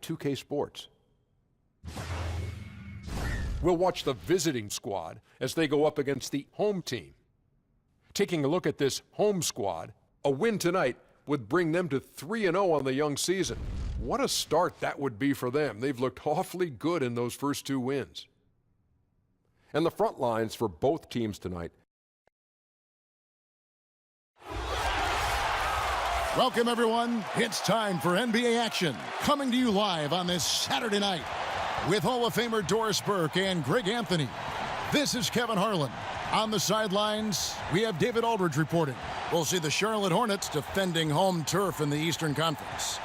2K Sports. We'll watch the visiting squad as they go up against the home team. Taking a look at this home squad, a win tonight would bring them to 3-0 on the young season. What a start that would be for them. They've looked awfully good in those first 2 wins. And the front lines for both teams tonight. Welcome, everyone. It's time for NBA action, coming to you live on this Saturday night with Hall of Famer Doris Burke and Greg Anthony. This is Kevin Harlan. On the sidelines, we have David Aldridge reporting. We'll see the Charlotte Hornets defending home turf in the Eastern Conference.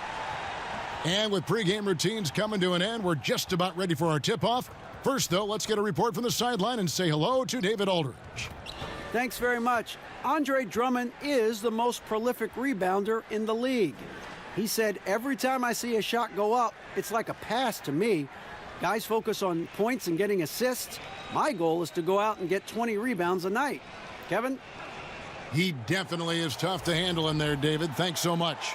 And with pregame routines coming to an end, we're just about ready for our tip-off. First, though, let's get a report from the sideline and say hello to David Aldridge. Thanks very much. Andre Drummond is the most prolific rebounder in the league. He said, every time I see a shot go up, it's like a pass to me. Guys focus on points and getting assists. My goal is to go out and get 20 rebounds a night. Kevin? He definitely is tough to handle in there, David. Thanks so much.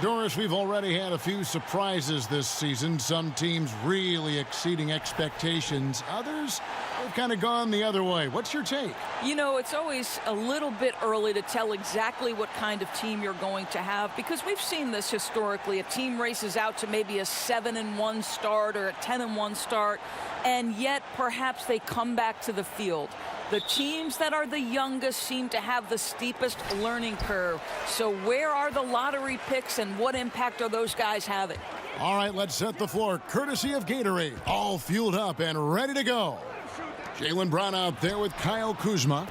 Doris, we've already had a few surprises this season. Some teams really exceeding expectations. Others have kind of gone the other way. What's your take? You know, it's always a little bit early to tell exactly what kind of team you're going to have, because we've seen this historically. A team races out to maybe a 7-1 start or a 10-1 start, and yet perhaps they come back to the field. The teams that are the youngest seem to have the steepest learning curve. So where are the lottery picks and what impact are those guys having? All right, let's set the floor courtesy of Gatorade. All fueled up and ready to go. Jaylen Brown out there with Kyle Kuzma.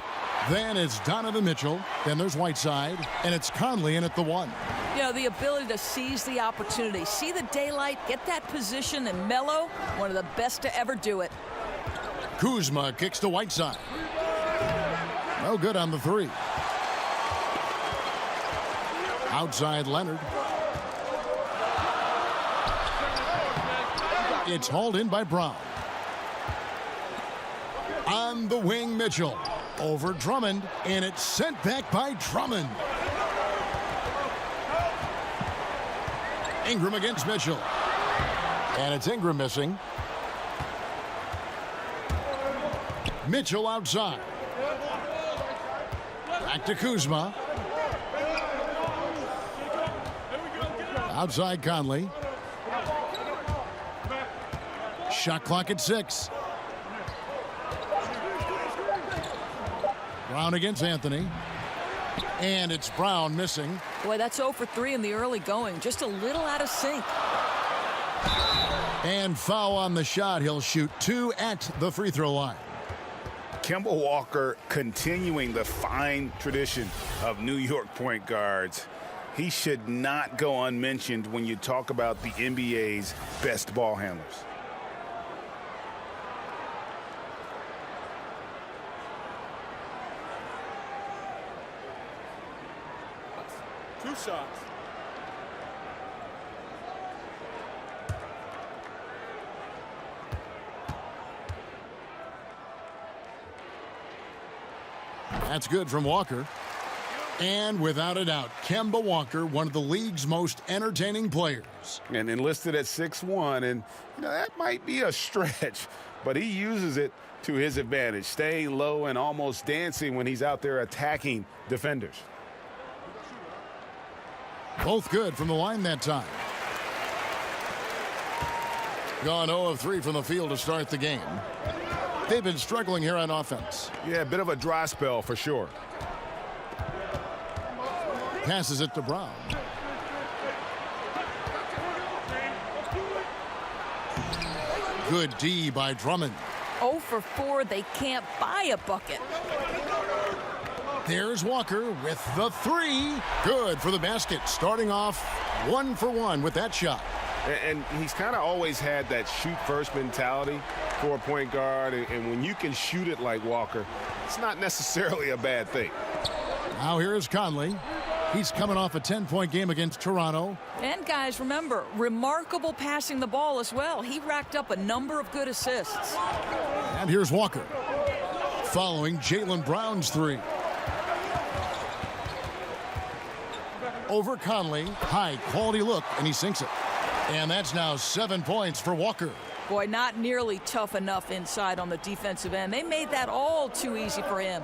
Then it's Donovan Mitchell. Then there's Whiteside. And it's Conley in at the 1. You know, the ability to seize the opportunity, see the daylight, get that position, and mellow, one of the best to ever do it. Kuzma kicks to Whiteside. No good on the 3. Outside Leonard. It's hauled in by Brown. On the wing, Mitchell. Over Drummond, and it's sent back by Drummond. Ingram against Mitchell. And it's Ingram missing. Mitchell outside. Back to Kuzma. Outside Conley. Shot clock at 6. Brown against Anthony. And it's Brown missing. Boy, that's 0 for 3 in the early going. Just a little out of sync. And foul on the shot. He'll shoot 2 at the free throw line. Kemba Walker continuing the fine tradition of New York point guards. He should not go unmentioned when you talk about the NBA's best ball handlers. Two shots. That's good from Walker. And without a doubt, Kemba Walker, one of the league's most entertaining players. And enlisted at 6'1", and you know that might be a stretch, but he uses it to his advantage, staying low and almost dancing when he's out there attacking defenders. Both good from the line that time. Gone 0 of 3 from the field to start the game. They've been struggling here on offense. Yeah, a bit of a dry spell for sure. Passes it to Brown. Good D by Drummond. 0 for 4, they can't buy a bucket. There's Walker with the 3. Good for the basket. Starting off 1 for 1 with that shot. And he's kind of always had that shoot-first mentality for a point guard. And when you can shoot it like Walker, it's not necessarily a bad thing. Now here's Conley. He's coming off a 10-point game against Toronto. And guys, remember, remarkable passing the ball as well. He racked up a number of good assists. And here's Walker. Following Jaylen Brown's 3. Over Conley. High quality look, and he sinks it. And that's now 7 points for Walker. Boy, not nearly tough enough inside on the defensive end. They made that all too easy for him.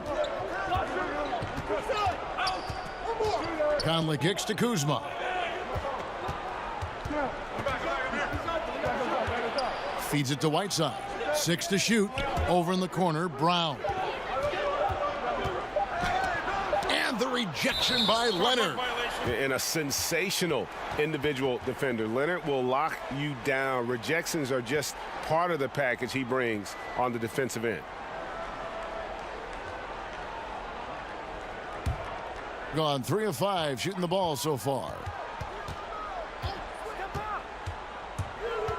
Conley kicks to Kuzma. Feeds it to Whiteside. 6 to shoot. Over in the corner, Brown. And the rejection by Leonard. And a sensational individual defender. Leonard will lock you down. Rejections are just part of the package he brings on the defensive end. Gone 3 of 5 shooting the ball so far.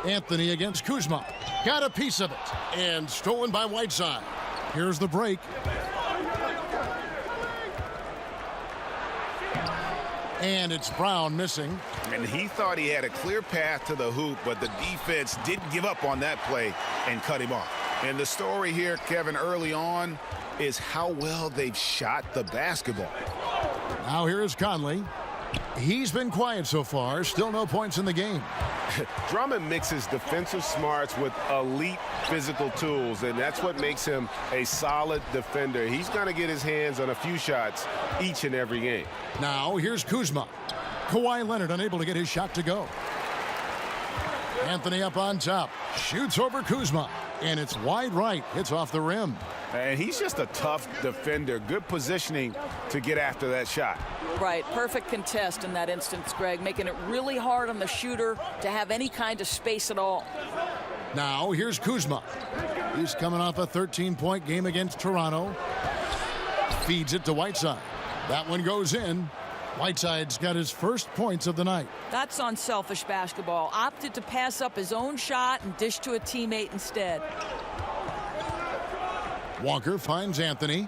Anthony against Kuzma. Got a piece of it. And stolen by Whiteside. Here's the break. And it's Brown missing. And he thought he had a clear path to the hoop, but the defense didn't give up on that play and cut him off. And the story here, Kevin, early on is how well they've shot the basketball. Now here's Conley. He's been quiet so far. Still no points in the game. Drummond mixes defensive smarts with elite physical tools, and that's what makes him a solid defender. He's going to get his hands on a few shots each and every game. Now here's Kuzma. Kawhi Leonard unable to get his shot to go. Anthony up on top. Shoots over Kuzma. And it's wide right. It's off the rim. And he's just a tough defender. Good positioning to get after that shot. Right, perfect contest in that instance, Greg, making it really hard on the shooter to have any kind of space at all. Now here's Kuzma. He's coming off a 13-point game against Toronto. Feeds it to Whiteside. That one goes in. Whiteside's got his first points of the night. That's unselfish basketball. Opted to pass up his own shot and dish to a teammate instead. Walker finds Anthony.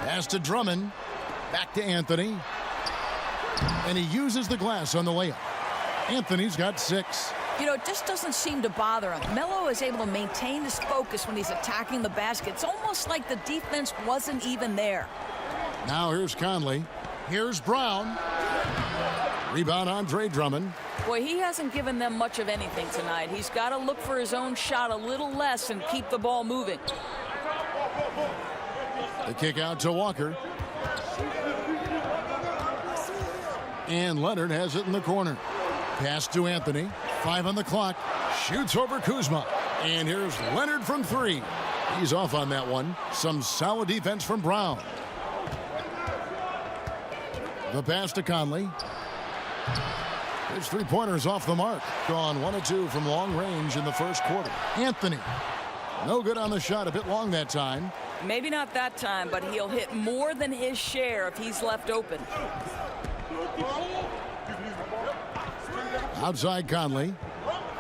Pass to Drummond. Back to Anthony. And he uses the glass on the layup. Anthony's got 6. You know, it just doesn't seem to bother him. Melo is able to maintain his focus when he's attacking the basket. It's almost like the defense wasn't even there. Now here's Conley. Here's Brown. Rebound Andre Drummond. Boy, he hasn't given them much of anything tonight. He's got to look for his own shot a little less and keep the ball moving. The kick out to Walker. And Leonard has it in the corner. Pass to Anthony. 5 on the clock. Shoots over Kuzma. And here's Leonard from 3. He's off on that one. Some solid defense from Brown. The pass to Conley. His three-pointers off the mark. Gone 1 of 2 from long range in the first quarter. Anthony. No good on the shot. A bit long that time. Maybe not that time, but he'll hit more than his share if he's left open. Outside Conley.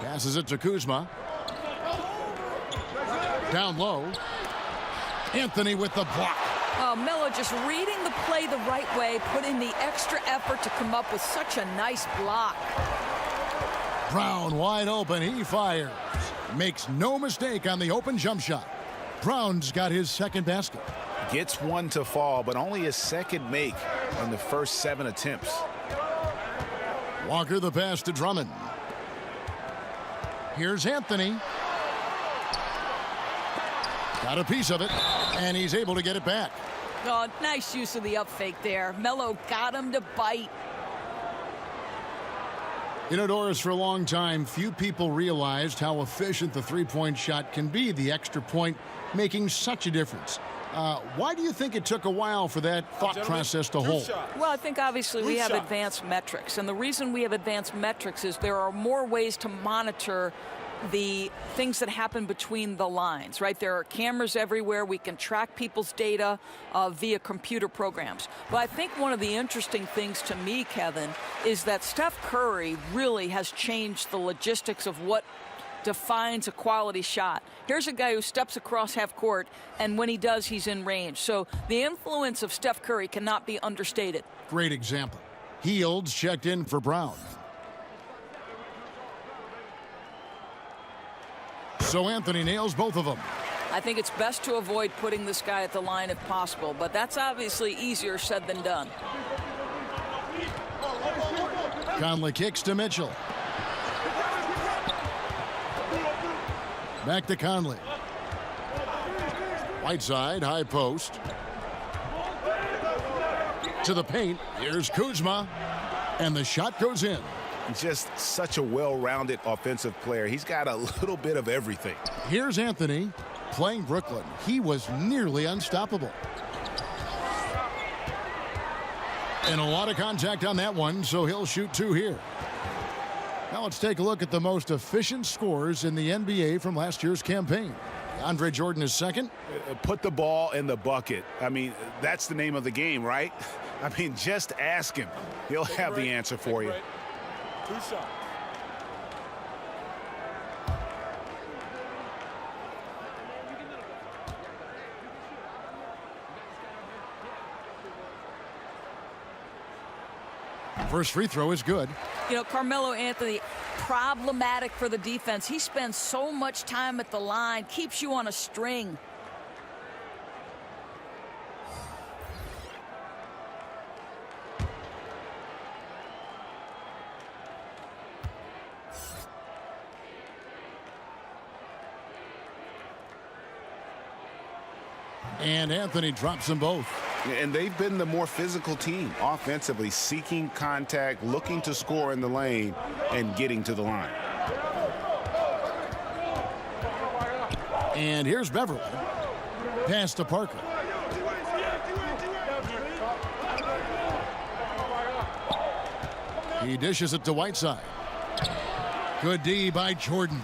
Passes it to Kuzma. Down low. Anthony with the block. Oh, Melo just reading the play the right way, put in the extra effort to come up with such a nice block. Brown wide open. He fires. Makes no mistake on the open jump shot. Brown's got his second basket. Gets one to fall, but only his second make in the first 7 attempts. Walker the pass to Drummond. Here's Anthony. Got a piece of it, and he's able to get it back. Oh, nice use of the up fake there. Melo got him to bite. You know, Doris, for a long time, few people realized how efficient the three-point shot can be, the extra point making such a difference. Why do you think it took a while for that thought process to hold? Well, I think obviously we have advanced metrics. And the reason we have advanced metrics is there are more ways to monitor the things that happen between the lines, right? There are cameras everywhere. We can track people's data via computer programs. But I think one of the interesting things to me, Kevin, is that Steph Curry really has changed the logistics of what defines a quality shot. Here's a guy who steps across half court, and when he does, he's in range. So the influence of Steph Curry cannot be understated. Great example. Fields checked in for Brown. So Anthony nails both of them. I think it's best to avoid putting this guy at the line if possible, but that's obviously easier said than done. Conley kicks to Mitchell. Back to Conley. Whiteside, high post. To the paint. Here's Kuzma. And the shot goes in. Just such a well-rounded offensive player. He's got a little bit of everything. Here's Anthony playing Brooklyn. He was nearly unstoppable. And a lot of contact on that one, so he'll shoot 2 here. Now let's take a look at the most efficient scorers in the NBA from last year's campaign. Andre Jordan is second. Put the ball in the bucket. I mean, that's the name of the game, right? I mean, just ask him. He'll have the answer for you. 2 shots. First free throw is good. You know, Carmelo Anthony, problematic for the defense. He spends so much time at the line, keeps you on a string. And Anthony drops them both. And they've been the more physical team offensively, seeking contact, looking to score in the lane, and getting to the line. And here's Beverly. Pass to Parker. He dishes it to Whiteside. Good D by Jordan.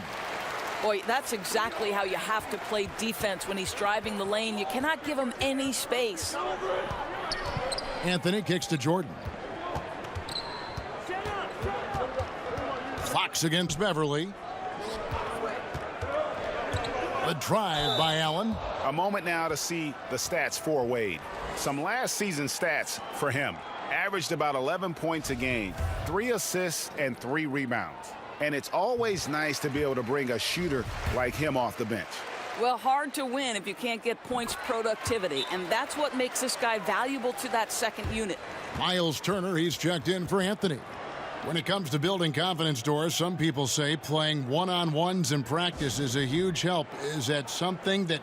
Boy, that's exactly how you have to play defense when he's driving the lane. You cannot give him any space. Anthony kicks to Jordan. Fox against Beverly. The drive by Allen. A moment now to see the stats for Wade. Some last season stats for him. Averaged about 11 points a game, 3 assists and 3 rebounds. And it's always nice to be able to bring a shooter like him off the bench. Well, hard to win if you can't get points productivity, and that's what makes this guy valuable to that second unit. Miles Turner, he's checked in for Anthony. When it comes to building confidence, Doris, some people say playing one-on-ones in practice is a huge help. Is that something that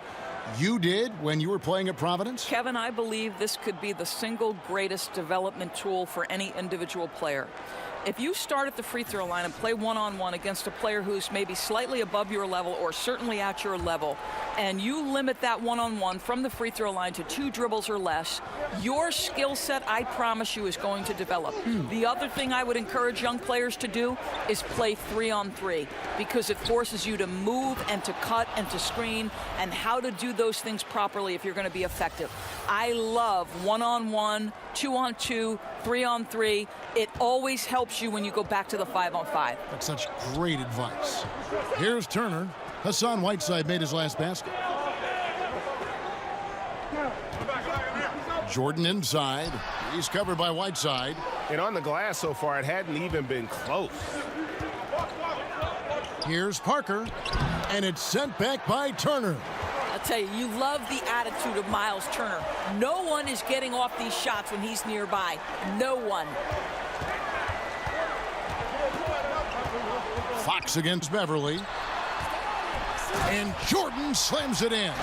you did when you were playing at Providence? Kevin, I believe this could be the single greatest development tool for any individual player. If you start at the free throw line and play one-on-one against a player who's maybe slightly above your level or certainly at your level, and you limit that one-on-one from the free throw line to 2 dribbles or less, your skill set, I promise you, is going to develop. The other thing I would encourage young players to do is play 3-on-3, because it forces you to move and to cut and to screen and how to do those things properly if you're going to be effective. I love one-on-one, 2-on-2, 3-on-3. It always helps you when you go back to the 5-on-5. That's such great advice. Here's Turner. Hassan Whiteside made his last basket. Jordan inside. He's covered by Whiteside. And on the glass so far, it hadn't even been close. Here's Parker. And it's sent back by Turner. I'll tell you, you love the attitude of Miles Turner. No one is getting off these shots when he's nearby. No one. Fox against Beverly. And Jordan slams it in.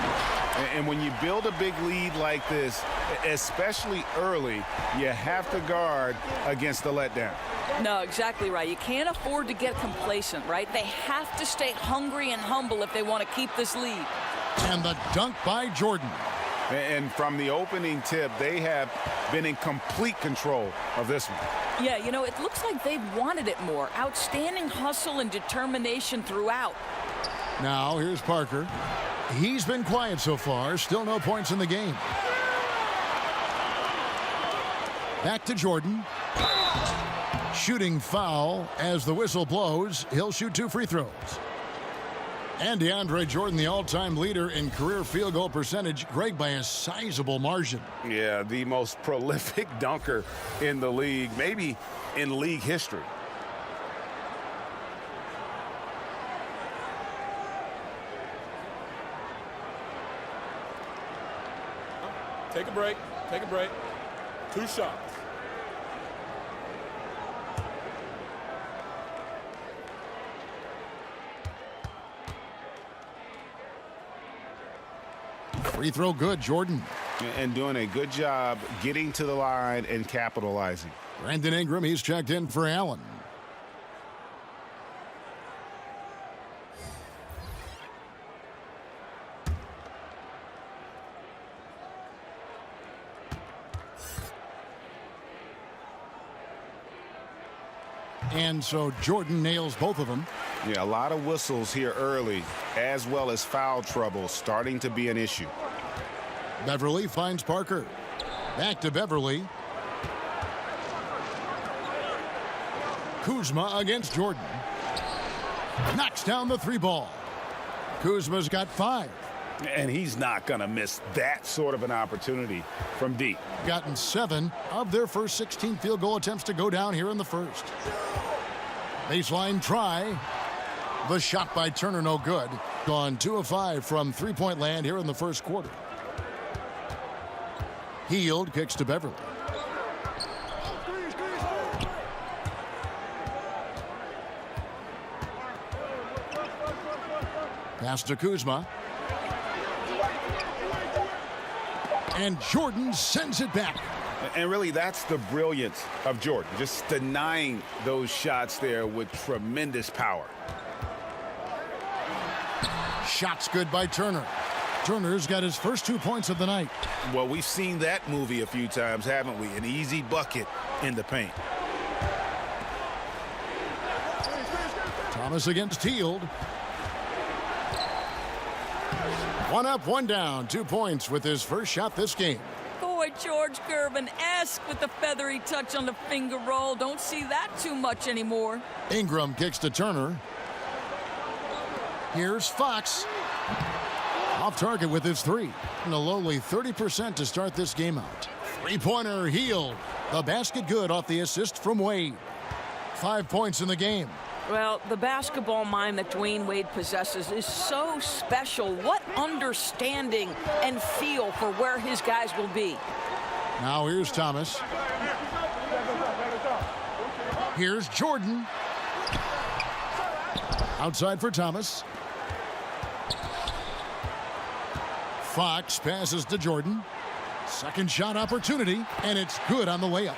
And when you build a big lead like this, especially early, you have to guard against the letdown. No, exactly right. You can't afford to get complacent, right? They have to stay hungry and humble if they want to keep this lead. And the dunk by Jordan. And from the opening tip, they have been in complete control of this one. Yeah, you know, it looks like they've wanted it more. Outstanding hustle and determination throughout. Now, here's Parker. He's been quiet so far. Still no points in the game. Back to Jordan. Shooting foul as the whistle blows. He'll shoot 2 free throws. And DeAndre Jordan, the all-time leader in career field goal percentage, Greg, by a sizable margin. Yeah, the most prolific dunker in the league, maybe in league history. Take a break. Take a break. 2 shots. Free throw good, Jordan. And doing a good job getting to the line and capitalizing. Brandon Ingram, he's checked in for Allen. And so Jordan nails both of them. Yeah, a lot of whistles here early, as well as foul trouble starting to be an issue. Beverly finds Parker. Back to Beverly. Kuzma against Jordan. Knocks down the 3 ball. Kuzma's got 5. And he's not going to miss that sort of an opportunity from deep. Gotten 7 of their first 16 field goal attempts to go down here in the first. Baseline try. The shot by Turner, no good. Gone 2 of 5 from three-point land here in the first quarter. Hield kicks to Beverly. Pass to Kuzma. And Jordan sends it back. And really, that's the brilliance of Jordan, just denying those shots there with tremendous power. Shots good by Turner. Turner's got his first 2 points of the night. Well, we've seen that movie a few times, haven't we? An easy bucket in the paint. Thomas against Hield. 1 up, 1 down. 2 points with his first shot this game. Boy, George Gervin-esque with the feathery touch on the finger roll. Don't see that too much anymore. Ingram kicks to Turner. Here's Fox. Off target with his 3. And a lowly 30% to start this game out. 3-pointer, Hield. The basket good off the assist from Wade. 5 points in the game. Well, the basketball mind that Dwayne Wade possesses is so special. What understanding and feel for where his guys will be. Now here's Thomas. Here's Jordan. Outside for Thomas. Fox passes to Jordan. Second shot opportunity, and it's good on the layup.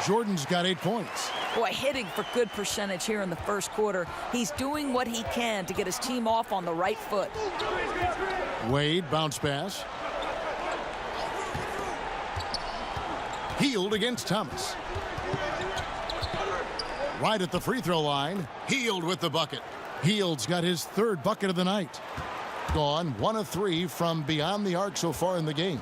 Jordan's got 8 points. Boy, hitting for good percentage here in the first quarter. He's doing what he can to get his team off on the right foot. Wade, bounce pass. Hield against Thomas. Right at the free throw line. Hield with the bucket. Hield's got his 3rd bucket of the night. Gone 1 of 3 from beyond the arc so far in the game.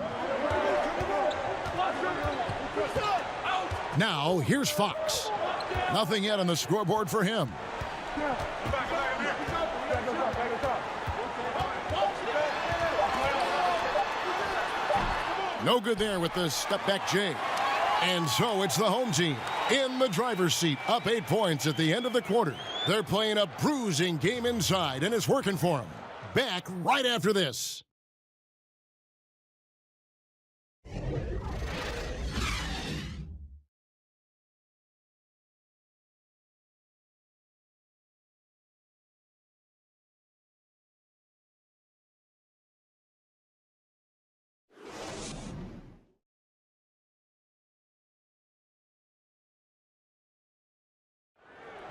Now here's Fox. Nothing yet on the scoreboard for him. No good there with the step back J. And so it's the home team in the driver's seat, up 8 points at the end of the quarter. They're playing a bruising game inside, and it's working for them. Back right after this.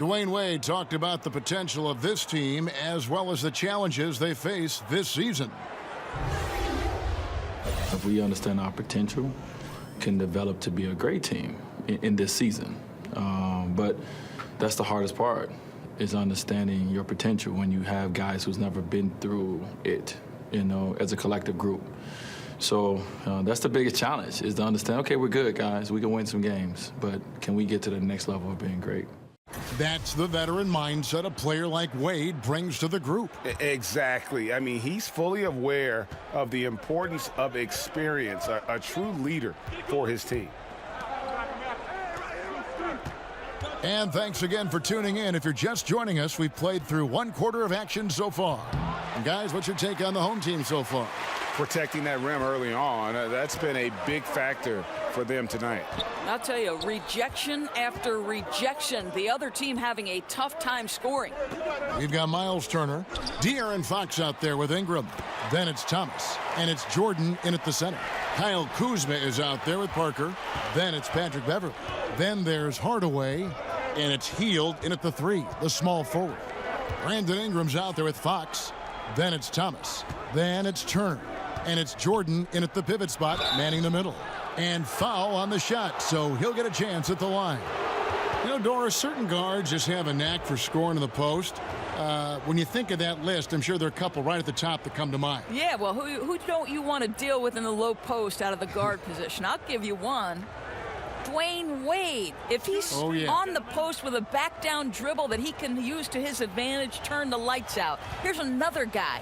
Dwayne Wade talked about the potential of this team as well as the challenges they face this season. If we understand our potential, can develop to be a great team in this season. But that's the hardest part, is understanding your potential when you have guys who's never been through it, you know, as a collective group. So that's the biggest challenge, is to understand, okay, we're good, guys. We can win some games, but can we get to the next level of being great? That's the veteran mindset a player like Wade brings to the group. Exactly. I mean, he's fully aware of the importance of experience, a true leader for his team. And thanks again for tuning in. If you're just joining us, we've played through 1 quarter of action so far. And guys, what's your take on the home team so far? protecting that rim early on. That's been a big factor for them tonight. I'll tell you, rejection after rejection. The other team having a tough time scoring. We've got Miles Turner, De'Aaron Fox out there with Ingram. Then it's Thomas, and it's Jordan in at the center. Kyle Kuzma is out there with Parker. Then it's Patrick Beverley. Then there's Hardaway, and it's Hield in at the 3, the small forward. Brandon Ingram's out there with Fox. Then it's Thomas. Then it's Turner, and it's Jordan in at the pivot spot, manning the middle. And foul on the shot, so he'll get a chance at the line. You know, Doris, certain guards just have a knack for scoring in the post. When you think of that list, I'm sure there are a couple right at the top that come to mind. Yeah, well, who don't you want to deal with in the low post out of the guard position? I'll give you one. Dwayne Wade. If he's on the post with a back-down dribble that he can use to his advantage, turn the lights out. Here's another guy.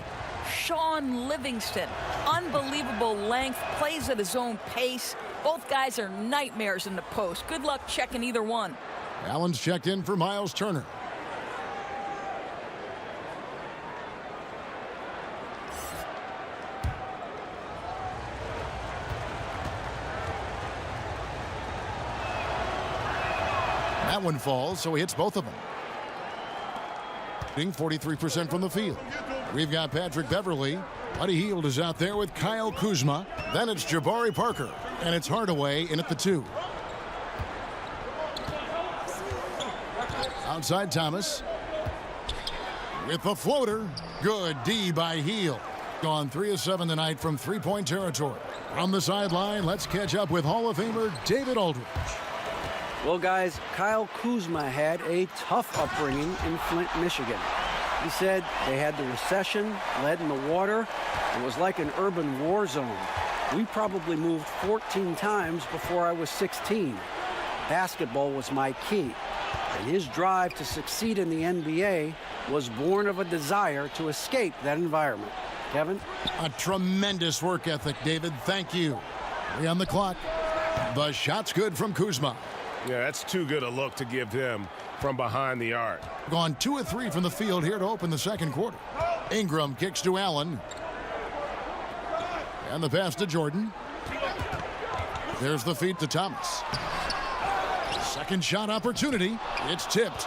Sean Livingston. Unbelievable length, plays at his own pace. Both guys are nightmares in the post. Good luck checking either one. Allen's checked in for Miles Turner. That one falls, so he hits both of them. 43% from the field. We've got Patrick Beverley. Buddy Hield is out there with Kyle Kuzma. Then it's Jabari Parker, and it's Hardaway in at the 2. Outside Thomas. With the floater. Good D by Hield. Gone 3 of 7 tonight from three-point territory. From the sideline, let's catch up with Hall of Famer David Aldridge. Well, guys, Kyle Kuzma had a tough upbringing in Flint, Michigan. He said they had the recession, lead in the water. It was like an urban war zone. We probably moved 14 times before I was 16. Basketball was my key. And his drive to succeed in the NBA was born of a desire to escape that environment. Kevin? A tremendous work ethic, David. Thank you. 3 on the clock. The shot's good from Kuzma. Yeah, that's too good a look to give him from behind the arc. Gone 2 of 3 from the field here to open the second quarter. Ingram kicks to Allen. And the pass to Jordan. There's the feed to Thomas. Second shot opportunity. It's tipped.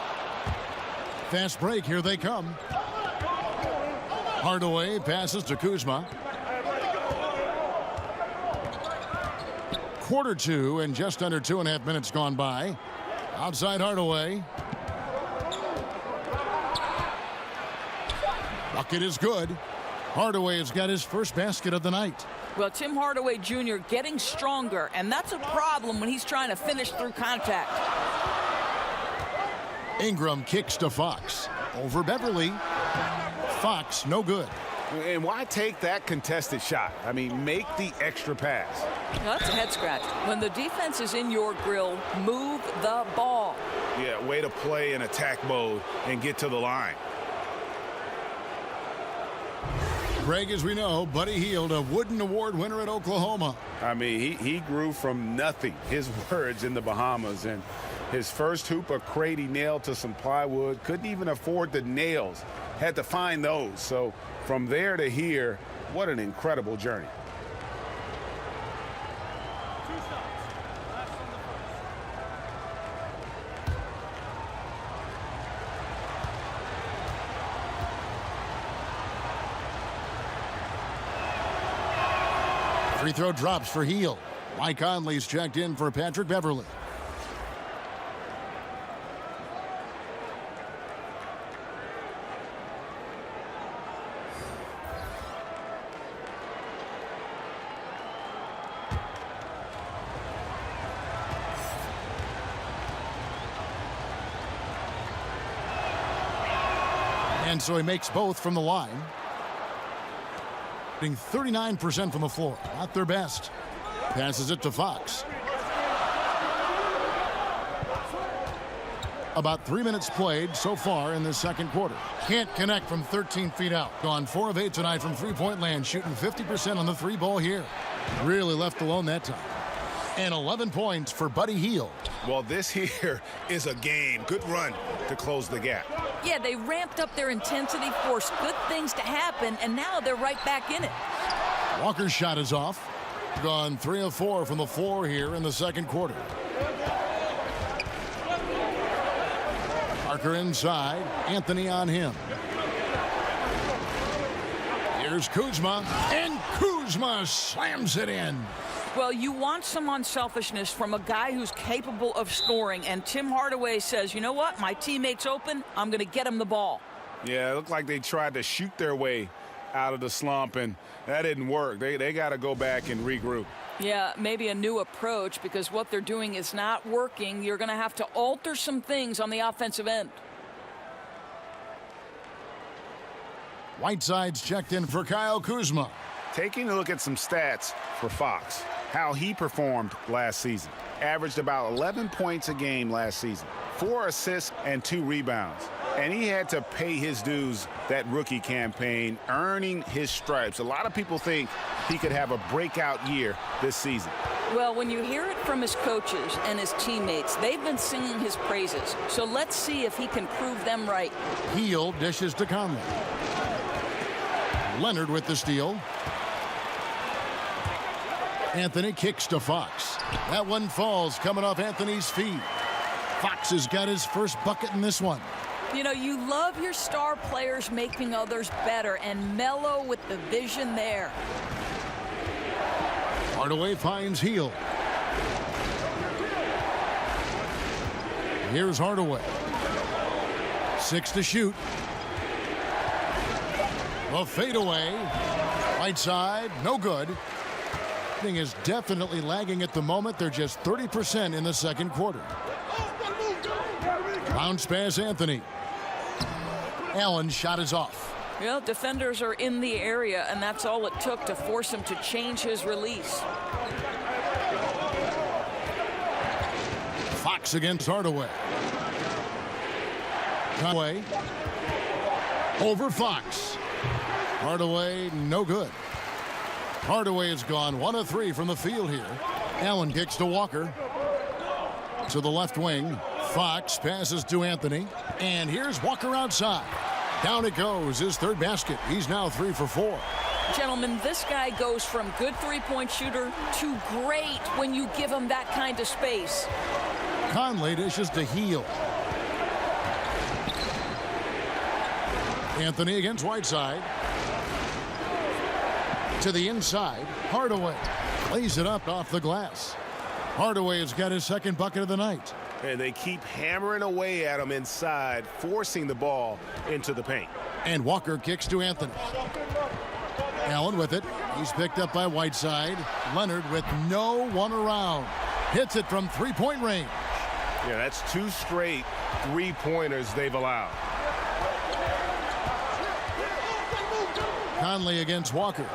Fast break. Here they come. Hardaway passes to Kuzma. Quarter 2 and just under 2.5 minutes gone by. Outside Hardaway. Bucket is good. Hardaway has got his first basket of the night. Well, Tim Hardaway Jr. getting stronger, and that's a problem when he's trying to finish through contact. Ingram kicks to Fox. Over Beverley. Fox, no good. And why take that contested shot? I mean, make the extra pass. Well, that's a head scratch. When the defense is in your grill, move the ball. Yeah, way to play in attack mode and get to the line. Greg, as we know, Buddy Hield, a Wooden Award winner at Oklahoma. I mean, he grew from nothing, his words, in the Bahamas. And his first hoop, a crate he nailed to some plywood. Couldn't even afford the nails. Had to find those. So from there to here, what an incredible journey. Free throw drops for Hield. Mike Conley's checked in for Patrick Beverley. And so he makes both from the line. 39% from the floor. Not their best. Passes it to Fox. About 3 minutes played so far in this second quarter. Can't connect from 13 feet out. Gone 4 of 8 tonight from three-point land. Shooting 50% on the 3 ball here. Really left alone that time. And 11 points for Buddy Hield. Well, this here is a game. Good run to close the gap. Yeah, they ramped up their intensity, forced good things to happen, and now they're right back in it. Walker's shot is off. Gone 3 of 4 from the floor here in the second quarter. Parker inside. Anthony on him. Here's Kuzma. And Kuzma slams it in. Well, you want some unselfishness from a guy who's capable of scoring. And Tim Hardaway says, you know what? My teammate's open. I'm going to get him the ball. Yeah, it looked like they tried to shoot their way out of the slump, and that didn't work. They got to go back and regroup. Yeah, maybe a new approach, because what they're doing is not working. You're going to have to alter some things on the offensive end. Whiteside's checked in for Kyle Kuzma. Taking a look at some stats for Fox, how he performed last season. Averaged about 11 points a game last season, 4 assists and 2 rebounds. And he had to pay his dues that rookie campaign, earning his stripes. A lot of people think he could have a breakout year this season. Well, when you hear it from his coaches and his teammates, they've been singing his praises. So let's see if he can prove them right. Heel dishes to Conley. Leonard with the steal. Anthony kicks to Fox. That one falls coming off Anthony's feet. Fox has got his first bucket in this one. You know, you love your star players making others better, and Melo with the vision there. Hardaway finds Heel. Here's Hardaway. 6 to shoot. A fadeaway. Right side, no good. Thing is definitely lagging at the moment. They're just 30% in the second quarter. Bounce pass Anthony. Allen's shot is off. Well, defenders are in the area, and that's all it took to force him to change his release. Fox against Hardaway. Conway. Over Fox. Hardaway, no good. Hardaway has gone 1 of 3 from the field here. Allen kicks to Walker. To the left wing. Fox passes to Anthony. And here's Walker outside. Down it goes, his third basket. He's now 3 for 4. Gentlemen, this guy goes from good three-point shooter to great when you give him that kind of space. Conley dishes to Heel. Anthony against Whiteside. To the inside, Hardaway lays it up off the glass. Hardaway has got his second bucket of the night. And they keep hammering away at him inside, forcing the ball into the paint. And Walker kicks to Anthony. Allen with it. He's picked up by Whiteside. Leonard with no one around. Hits it from three-point range. Yeah, that's 2 straight three-pointers they've allowed. Conley against Walker.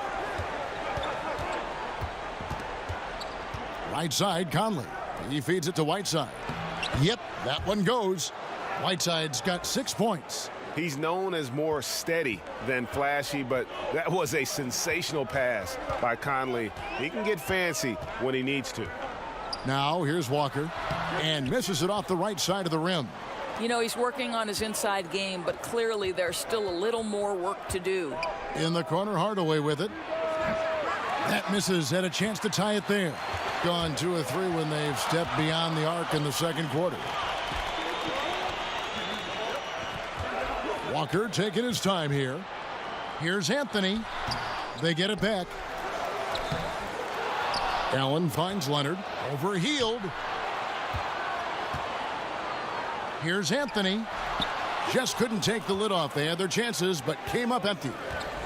Right side, Conley. He feeds it to Whiteside. Yep, that one goes. Whiteside's got 6 points. He's known as more steady than flashy, but that was a sensational pass by Conley. He can get fancy when he needs to. Now here's Walker, and misses it off the right side of the rim. You know, he's working on his inside game, but clearly there's still a little more work to do. In the corner, Hardaway with it. That misses, had a chance to tie it there. Gone 2 of 3 when they've stepped beyond the arc in the second quarter. Walker taking his time here. Here's Anthony. They get it back. Allen finds Leonard. Overhealed. Here's Anthony. Just couldn't take the lid off. They had their chances, but came up empty.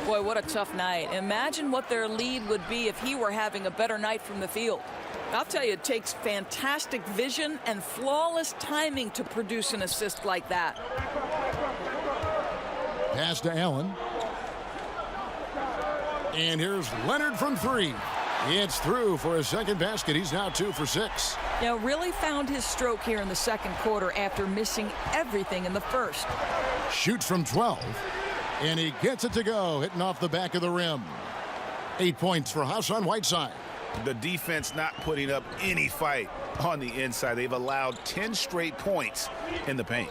Boy, what a tough night. Imagine what their lead would be if he were having a better night from the field. I'll tell you, it takes fantastic vision and flawless timing to produce an assist like that. Pass to Allen. And here's Leonard from 3. It's through for a second basket. He's now 2 for 6. Now, really found his stroke here in the second quarter after missing everything in the first. Shoots from 12. And he gets it to go, hitting off the back of the rim. 8 points for Hassan Whiteside. The defense not putting up any fight on the inside. They've allowed 10 straight points in the paint.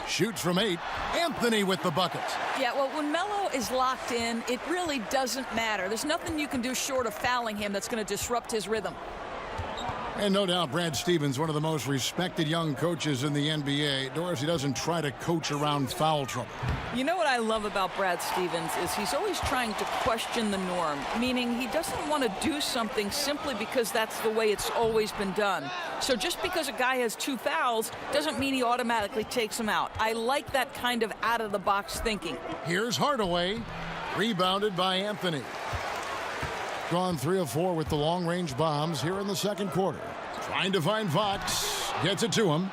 Shoots from 8. Anthony with the bucket. Yeah, well, when Melo is locked in, it really doesn't matter. There's nothing you can do short of fouling him that's going to disrupt his rhythm. And no doubt Brad Stevens, one of the most respected young coaches in the NBA. Doris, he doesn't try to coach around foul trouble. You know what I love about Brad Stevens is he's always trying to question the norm, meaning he doesn't want to do something simply because that's the way it's always been done. So just because a guy has 2 fouls doesn't mean he automatically takes them out. I like that kind of out-of-the-box thinking. Here's Hardaway, rebounded by Anthony. Gone 3 of 4 with the long-range bombs here in the second quarter. Trying to find Fox. Gets it to him.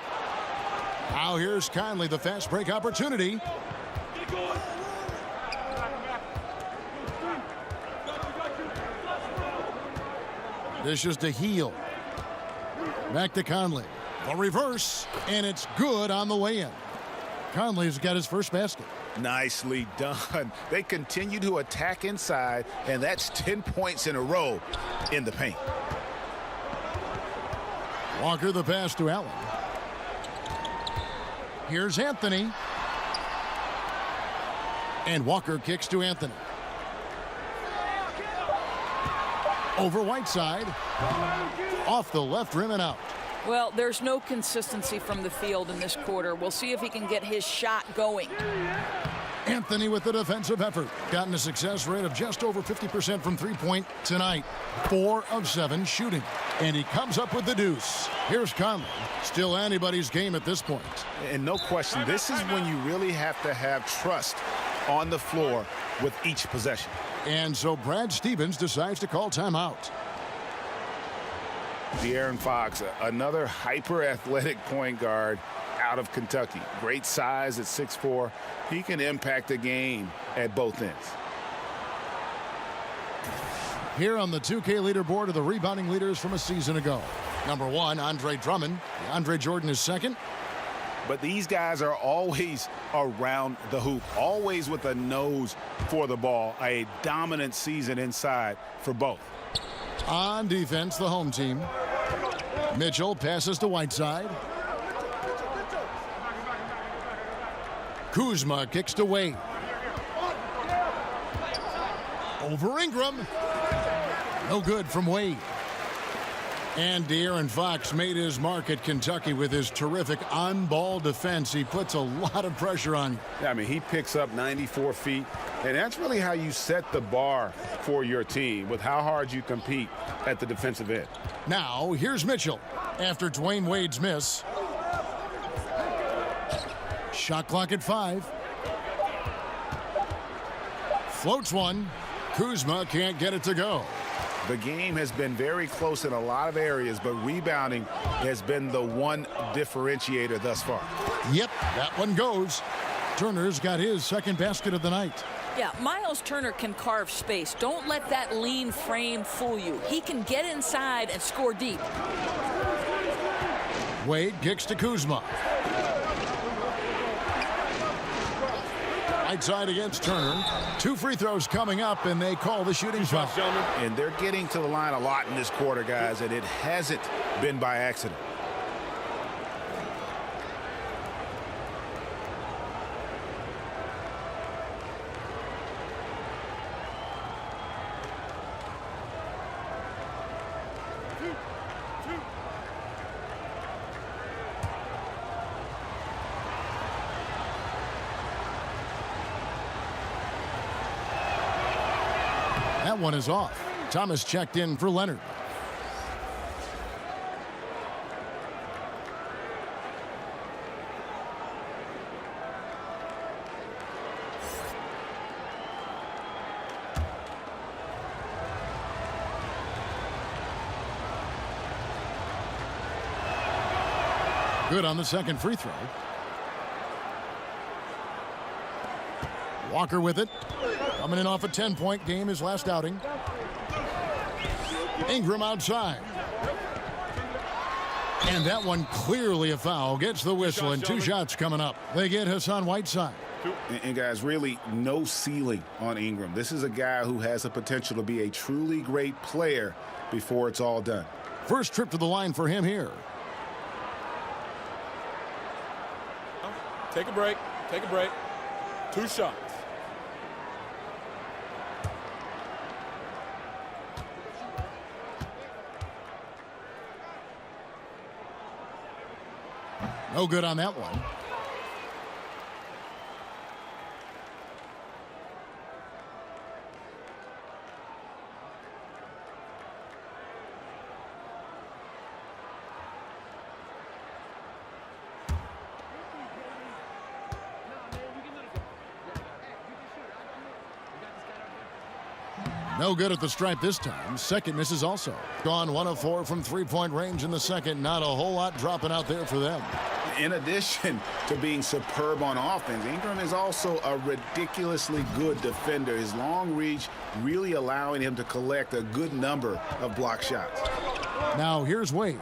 Now here's Conley, the fast break opportunity. This is to Heel. Back to Conley. The reverse, and it's good on the way in. Conley's got his first basket. Nicely done. They continue to attack inside, and that's 10 points in a row in the paint. Walker the pass to Allen. Here's Anthony. And Walker kicks to Anthony. Over Whiteside. Off the left rim and out. Well, there's no consistency from the field in this quarter. We'll see if he can get his shot going. Anthony with the defensive effort. Gotten a success rate of just over 50% from three-point tonight. 4 of 7 shooting. And he comes up with the deuce. Here's Conley. Still anybody's game at this point. And no question, this is when you really have to have trust on the floor with each possession. And so Brad Stevens decides to call timeout. De'Aaron Fox, another hyper-athletic point guard out of Kentucky. Great size at 6'4". He can impact a game at both ends. Here on the 2K leaderboard are the rebounding leaders from a season ago. Number 1, Andre Drummond. Andre Jordan is second. But these guys are always around the hoop, always with a nose for the ball. A dominant season inside for both. On defense, the home team. Mitchell passes to Whiteside. Kuzma kicks to Wade. Over Ingram. No good from Wade. And De'Aaron Fox made his mark at Kentucky with his terrific on-ball defense. He puts a lot of pressure on you. Yeah, I mean, he picks up 94 feet, and that's really how you set the bar for your team, with how hard you compete at the defensive end. Now, here's Mitchell after Dwayne Wade's miss. Shot clock at 5. Floats one. Kuzma can't get it to go. The game has been very close in a lot of areas, but rebounding has been the one differentiator thus far. Yep, that one goes. Turner's got his second basket of the night. Yeah, Miles Turner can carve space. Don't let that lean frame fool you. He can get inside and score deep. Wade kicks to Kuzma. Right side against Turner. 2 free throws coming up, and they call the shooting foul. And they're getting to the line a lot in this quarter, guys, and it hasn't been by accident. That one is off. Thomas checked in for Leonard. Good on the second free throw. Walker with it. Coming in off a 10-point game, his last outing. Ingram outside. And that one clearly a foul. Gets the whistle, and 2 shots coming up. They get Hassan Whiteside. And guys, really no ceiling on Ingram. This is a guy who has the potential to be a truly great player before it's all done. First trip to the line for him here. Take a break. Take a break. 2 shots. No good on that one. No good at the stripe this time. Second misses also. Gone 1 of 4 from three-point range in the second. Not a whole lot dropping out there for them. In addition to being superb on offense, Ingram is also a ridiculously good defender. His long reach really allowing him to collect a good number of block shots. Now here's Wade.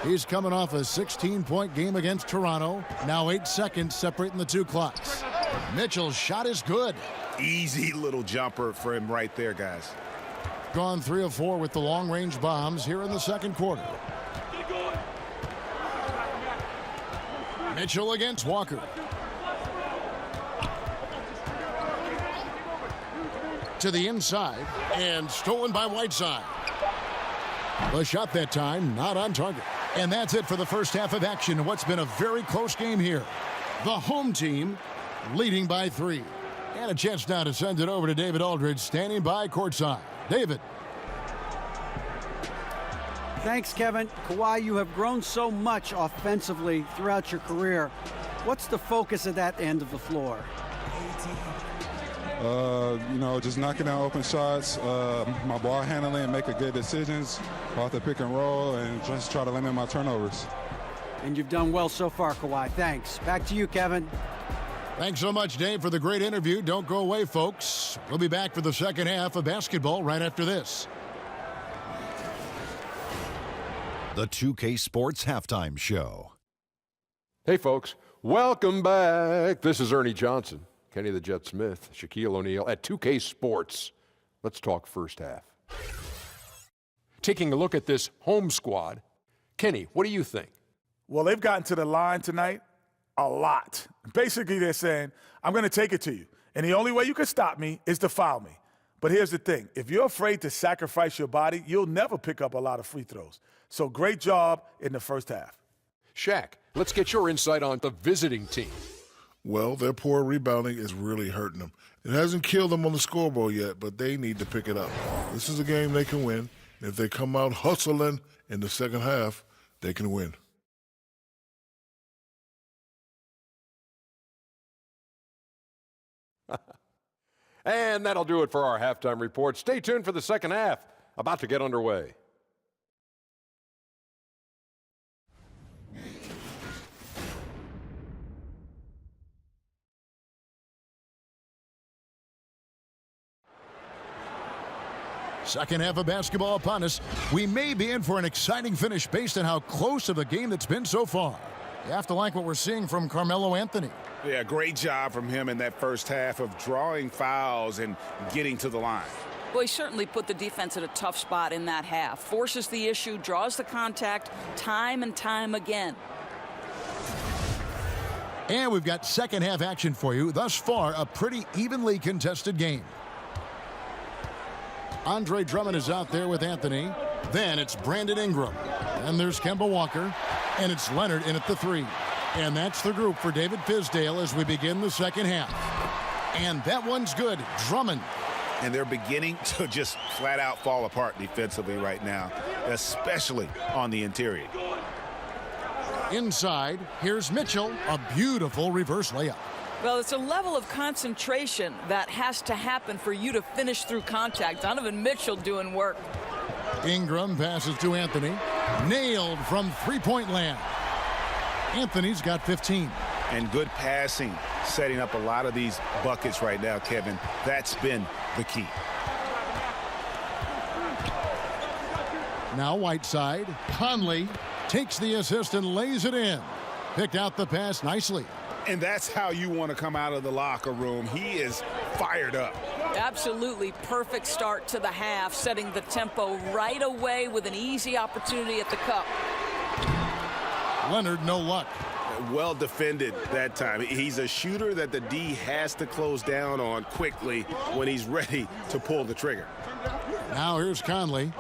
He's coming off a 16-point game against Toronto. Now 8 seconds separating the two clocks. Mitchell's shot is good. Easy little jumper for him right there, guys. Gone 3 of 4 with the long-range bombs here in the second quarter. Mitchell against Walker. To the inside and stolen by Whiteside. The shot that time not on target. And that's it for the first half of action in what's been a very close game here. The home team leading by 3. And a chance now to send it over to David Aldridge, standing by courtside. David. Thanks, Kevin. Kawhi, you have grown so much offensively throughout your career. What's the focus at that end of the floor? Just knocking down open shots, my ball handling, making good decisions off the pick and roll, and just try to limit my turnovers. And you've done well so far, Kawhi. Thanks. Back to you, Kevin. Thanks so much, Dave, for the great interview. Don't go away, folks. We'll be back for the second half of basketball right after this. The 2K Sports Halftime Show. Hey, folks. Welcome back. This is Ernie Johnson, Kenny the Jet Smith, Shaquille O'Neal at 2K Sports. Let's talk first half. Taking a look at this home squad, Kenny, what do you think? Well, they've gotten to the line tonight a lot. Basically, they're saying, I'm going to take it to you. And the only way you can stop me is to foul me. But here's the thing. If you're afraid to sacrifice your body, you'll never pick up a lot of free throws. So great job in the first half. Shaq, let's get your insight on the visiting team. Well, their poor rebounding is really hurting them. It hasn't killed them on the scoreboard yet, but they need to pick it up. This is a game they can win. If they come out hustling in the second half, they can win. And that'll do it for our halftime report. Stay tuned for the second half, about to get underway. Second half of basketball upon us. We may be in for an exciting finish based on how close of the game that's been so far. You have to like what we're seeing from Carmelo Anthony. Yeah, great job from him in that first half of drawing fouls and getting to the line. Well, he certainly put the defense at a tough spot in that half. Forces the issue, draws the contact time and time again. And we've got second half action for you. Thus far, a pretty evenly contested game. Andre Drummond is out there with Anthony. Then it's Brandon Ingram. And there's Kemba Walker. And it's Leonard in at the 3. And that's the group for David Fizdale as we begin the second half. And that one's good. Drummond. And they're beginning to just flat out fall apart defensively right now, especially on the interior. Inside, here's Mitchell. A beautiful reverse layup. Well, it's a level of concentration that has to happen for you to finish through contact. Donovan Mitchell doing work. Ingram passes to Anthony. Nailed from three-point land. Anthony's got 15. And good passing, setting up a lot of these buckets right now, Kevin. That's been the key. Now Whiteside. Conley takes the assist and lays it in. Picked out the pass nicely. And that's how you want to come out of the locker room. He is fired up. Absolutely perfect start to the half, setting the tempo right away with an easy opportunity at the cup. Leonard, no luck. Well defended that time. He's a shooter that the D has to close down on quickly when he's ready to pull the trigger. Now here's Conley.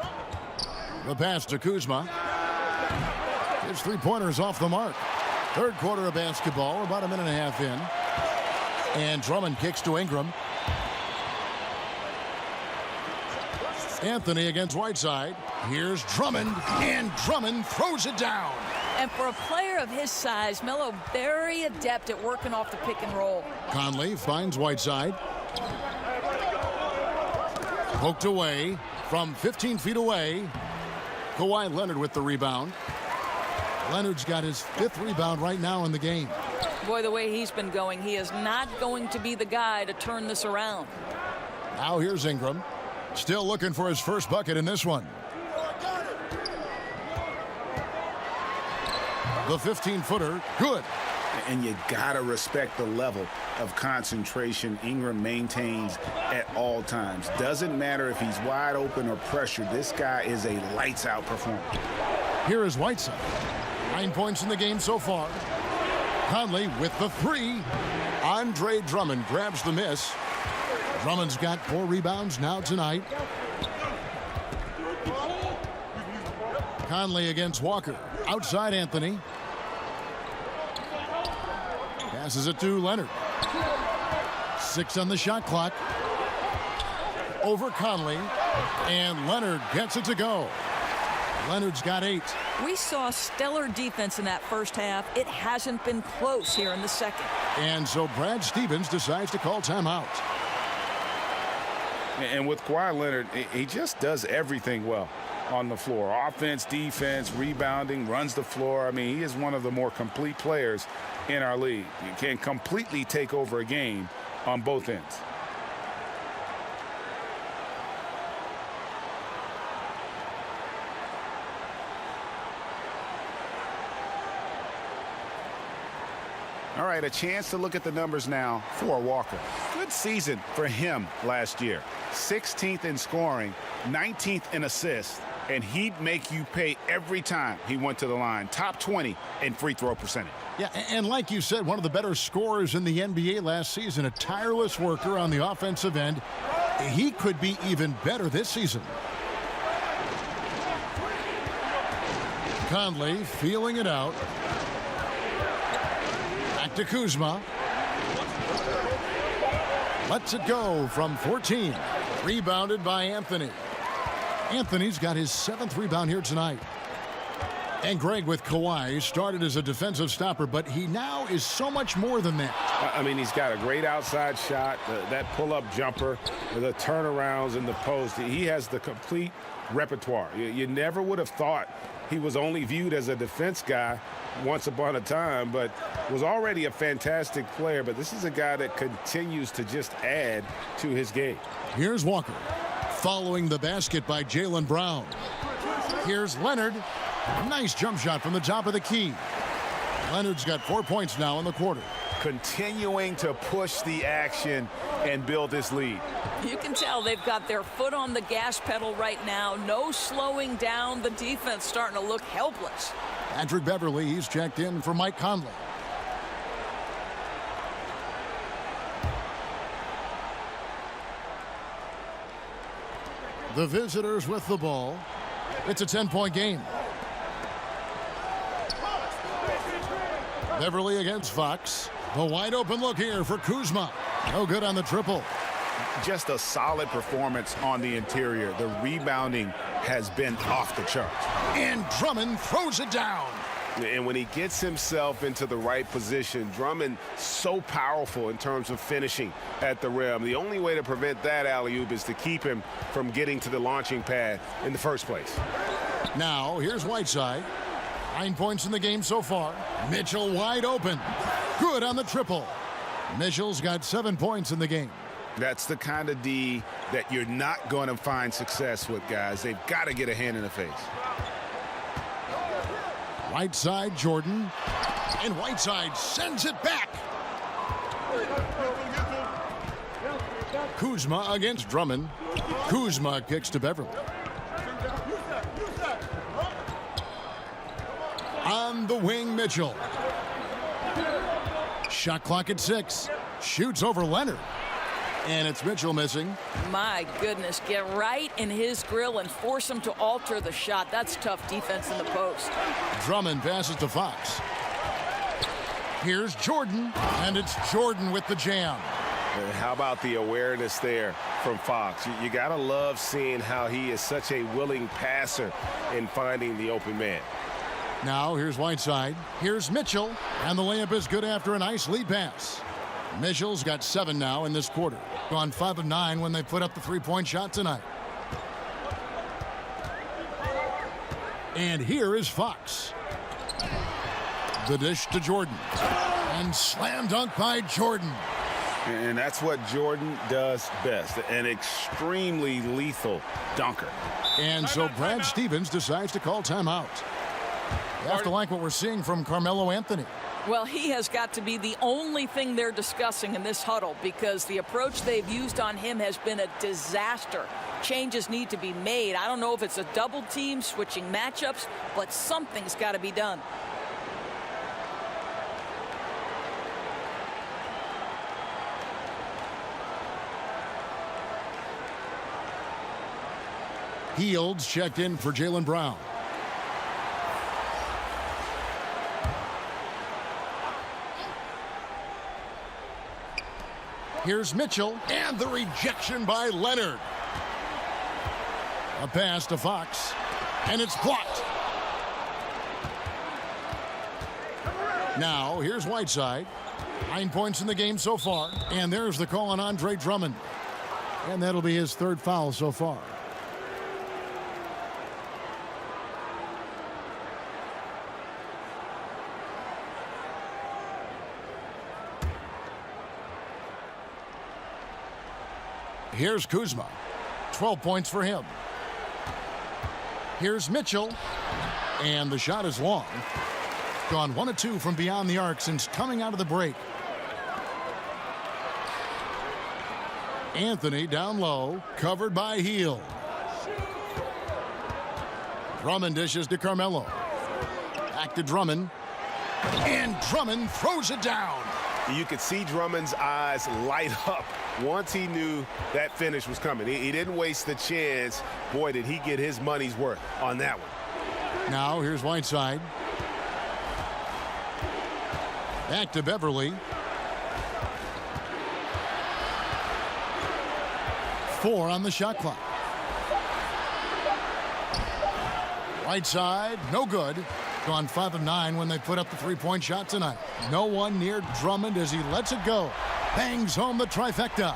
The pass to Kuzma. His three-pointers off the mark. Third quarter of basketball, about a minute and a half in. And Drummond kicks to Ingram. Anthony against Whiteside. Here's Drummond, and Drummond throws it down. And for a player of his size, Melo very adept at working off the pick and roll. Conley finds Whiteside. Poked away from 15 feet away. Kawhi Leonard with the rebound. Leonard's got his 5th rebound right now in the game. Boy, the way he's been going, he is not going to be the guy to turn this around. Now here's Ingram. Still looking for his first bucket in this one. The 15-footer, good. And you gotta respect the level of concentration Ingram maintains at all times. Doesn't matter if he's wide open or pressured. This guy is a lights-out performer. Here is Whiteside. 9 points in the game so far. Conley with the 3. Andre Drummond grabs the miss. Drummond's got 4 rebounds now tonight. Conley against Walker. Outside Anthony. Passes it to Leonard. 6 on the shot clock. Over Conley. And Leonard gets it to go. Leonard's got 8. We saw stellar defense in that first half. It hasn't been close here in the second. And so Brad Stevens decides to call timeout. And with Kawhi Leonard, he just does everything well on the floor. Offense, defense, rebounding, runs the floor. I mean, he is one of the more complete players in our league. He can completely take over a game on both ends. All right, a chance to look at the numbers now for Walker. Good season for him last year. 16th in scoring, 19th in assists, and he'd make you pay every time he went to the line. Top 20 in free throw percentage. Yeah, and like you said, one of the better scorers in the NBA last season, a tireless worker on the offensive end. He could be even better this season. Conley feeling it out. Back to Kuzma. Lets it go from 14. Rebounded by Anthony. Anthony's got his 7th rebound here tonight. And Greg with Kawhi started as a defensive stopper, but he now is so much more than that. I mean, he's got a great outside shot, that pull-up jumper, the turnarounds in the post. He has the complete repertoire. You never would have thought he was only viewed as a defense guy once upon a time, but was already a fantastic player. But this is a guy that continues to just add to his game. Here's Walker. Following the basket by Jaylen Brown. Here's Leonard. Nice jump shot from the top of the key. Leonard's got 4 points now in the quarter. Continuing to push the action and build this lead. You can tell they've got their foot on the gas pedal right now. No slowing down. The defense starting to look helpless. Patrick Beverly, he's checked in for Mike Conley. The visitors with the ball. It's a 10-point game. Beverly against Fox. A wide open look here for Kuzma. No good on the triple. Just a solid performance on the interior. The rebounding has been off the charts. And Drummond throws it down. And when he gets himself into the right position, Drummond so powerful in terms of finishing at the rim. The only way to prevent that alley-oop is to keep him from getting to the launching pad in the first place. Now, here's Whiteside. 9 points in the game so far. Mitchell wide open. Good on the triple. Mitchell's got 7 points in the game. That's the kind of D that you're not going to find success with, guys. They've got to get a hand in the face. Right side, Jordan. And Whiteside sends it back. Kuzma against Drummond. Kuzma kicks to Beverly. On the wing, Mitchell. Shot clock at 6. Shoots over Leonard. And it's Mitchell missing. My goodness, get right in his grill and force him to alter the shot. That's tough defense in the post. Drummond passes to Fox. Here's Jordan, and it's Jordan with the jam. And how about the awareness there from Fox? You got to love seeing how he is such a willing passer in finding the open man. Now here's Whiteside. Here's Mitchell, and the layup is good after a nice lead pass. Mitchell's got 7 now in this quarter. Gone 5 of 9 when they put up the three-point shot tonight. And here is Fox. The dish to Jordan. And slam dunk by Jordan. And that's what Jordan does best, an extremely lethal dunker. And so Brad Stevens decides to call timeout. You have to like what we're seeing from Carmelo Anthony. Well, he has got to be the only thing they're discussing in this huddle because the approach they've used on him has been a disaster. Changes need to be made. I don't know if it's a double team, switching matchups, but something's got to be done. Fields checked in for Jaylen Brown. Here's Mitchell, and the rejection by Leonard. A pass to Fox, and it's blocked. Now, here's Whiteside. 9 points in the game so far, and there's the call on Andre Drummond. And that'll be his 3rd foul so far. Here's Kuzma. 12 points for him. Here's Mitchell. And the shot is long. Gone 1 of 2 from beyond the arc since coming out of the break. Anthony down low. Covered by Hield. Drummond dishes to Carmelo. Back to Drummond. And Drummond throws it down. You could see Drummond's eyes light up once he knew that finish was coming. He didn't waste the chance. Boy, did he get his money's worth on that one. Now here's Whiteside. Back to Beverly. 4 on the shot clock. Whiteside, no good. Gone 5 of 9 when they put up the three-point shot tonight. No one near Drummond as he lets it go. Bangs home the trifecta.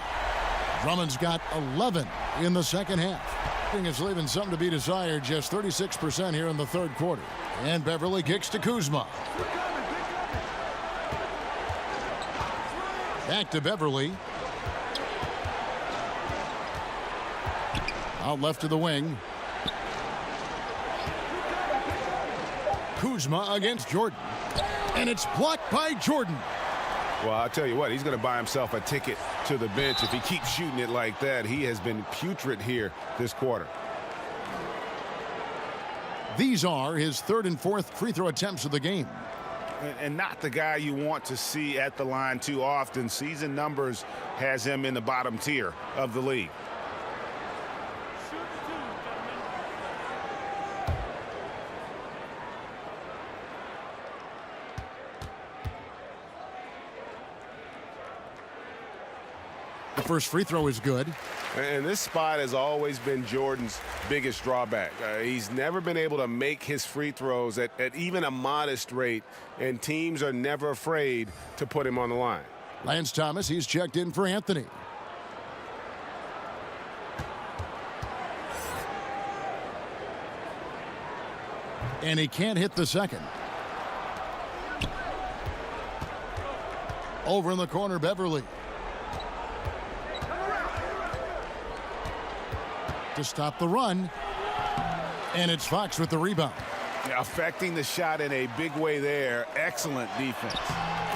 Drummond's got 11 in the second half. Thing is leaving something to be desired. Just 36% here in the 3rd quarter. And Beverly kicks to Kuzma. Back to Beverly. Out left to the wing. Kuzma against Jordan. And it's blocked by Jordan. Well, I'll tell you what, he's going to buy himself a ticket to the bench if he keeps shooting it like that. He has been putrid here this quarter. These are his 3rd and 4th free throw attempts of the game. And not the guy you want to see at the line too often. Season numbers has him in the bottom tier of the league. The first free throw is good. And this spot has always been Jordan's biggest drawback. He's never been able to make his free throws at even a modest rate, and teams are never afraid to put him on the line. Lance Thomas, he's checked in for Anthony. And he can't hit the second. Over in the corner, Beverly. To stop the run. And it's Fox with the rebound. Yeah, affecting the shot in a big way there. Excellent defense.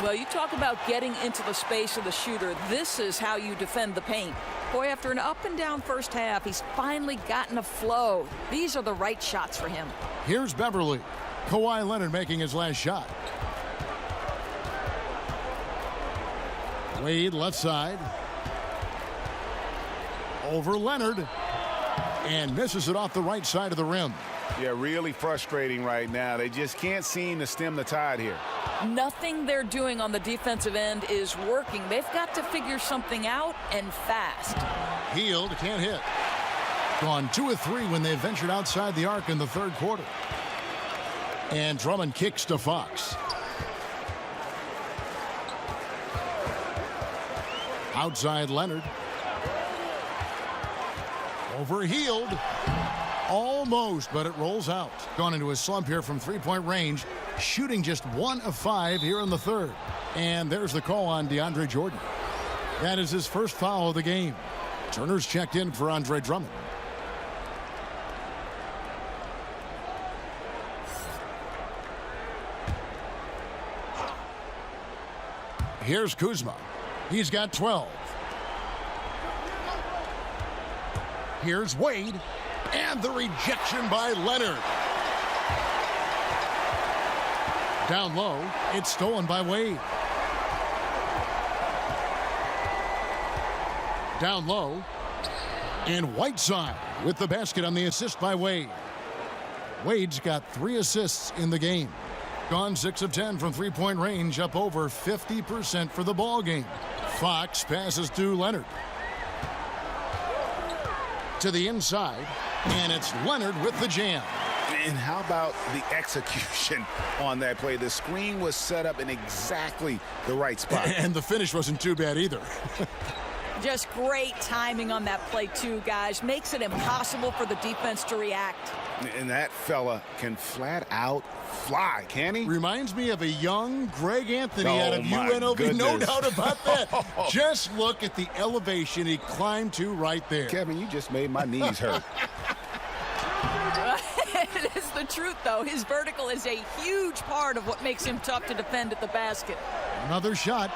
Well, you talk about getting into the space of the shooter. This is how you defend the paint. Boy, after an up-and-down first half, he's finally gotten a flow. These are the right shots for him. Here's Beverly. Kawhi Leonard making his last shot. Wade left side. Over Leonard. And misses it off the right side of the rim. Yeah, really frustrating right now. They just can't seem to stem the tide here. Nothing they're doing on the defensive end is working. They've got to figure something out, and fast. Hield can't hit. Gone 2 of 3 when they ventured outside the arc in the third quarter. And Drummond kicks to Fox. Outside Leonard. Over Hield. Almost, but it rolls out. Gone into a slump here from three-point range. Shooting just 1 of 5 here in the third. And there's the call on DeAndre Jordan. That is his first foul of the game. Turner's checked in for Andre Drummond. Here's Kuzma. He's got 12. Here's Wade. And the rejection by Leonard. Down low, it's stolen by Wade. Down low, and Whiteside with the basket on the assist by Wade. Wade's got 3 assists in the game. Gone 6 of 10 from three-point range, up over 50% for the ball game. Fox passes to Leonard. To the inside, and it's Leonard with the jam. And how about the execution on that play? The screen was set up in exactly the right spot. And the finish wasn't too bad either. Just great timing on that play, too, guys. Makes it impossible for the defense to react. And that fella can flat out fly, can he? Reminds me of a young Greg Anthony out of my UNLV. goodness. No doubt about that. Just look at the elevation he climbed to right there. Kevin, you just made my knees hurt. It is the truth, though. His vertical is a huge part of what makes him tough to defend at the basket. Another shot.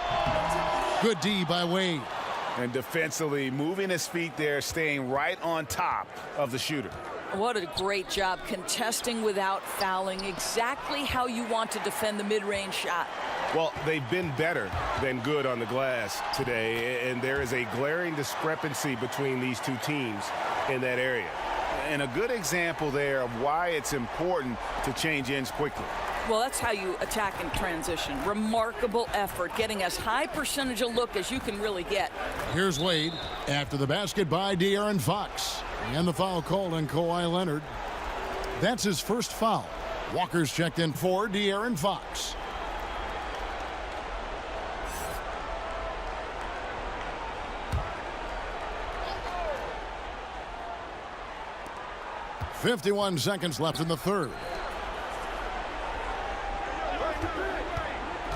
Good D by Wade. And defensively, moving his feet there, staying right on top of the shooter. What a great job contesting without fouling. Exactly how you want to defend the mid-range shot. Well, they've been better than good on the glass today, and there is a glaring discrepancy between these two teams in that area. And a good example there of why it's important to change ends quickly. Well, that's how you attack in transition. Remarkable effort, getting as high percentage a look as you can really get. Here's Wade after the basket by De'Aaron Fox. And the foul called on Kawhi Leonard. That's his first foul. Walker's checked in for De'Aaron Fox. .51 seconds left in the third.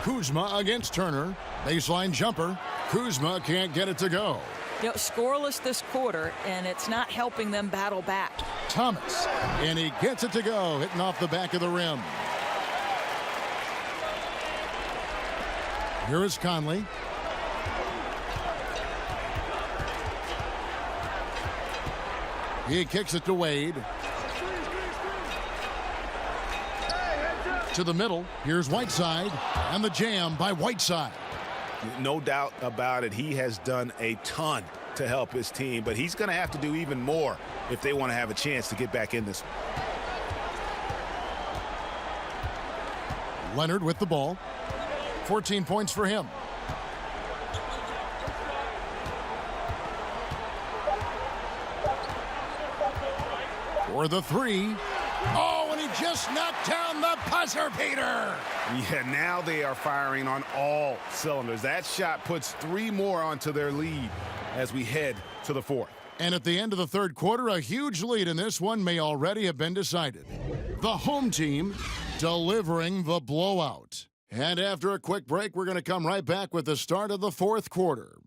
Kuzma against Turner. Baseline jumper. Kuzma can't get it to go. You know, scoreless this quarter, and it's not helping them battle back. Thomas, and he gets it to go, hitting off the back of the rim. Here is Conley. He kicks it to Wade. To the middle. Here's Whiteside, and the jam by Whiteside. No doubt about it. He has done a ton to help his team, but he's going to have to do even more if they want to have a chance to get back in this one. Leonard with the ball. 14 points for him. For the three. Oh, and he just knocked down the buzzer beater. Yeah, now they are firing on all cylinders. That shot puts 3 more onto their lead as we head to the fourth. And at the end of the third quarter, a huge lead in this one may already have been decided. The home team delivering the blowout. And after a quick break, we're going to come right back with the start of the fourth quarter.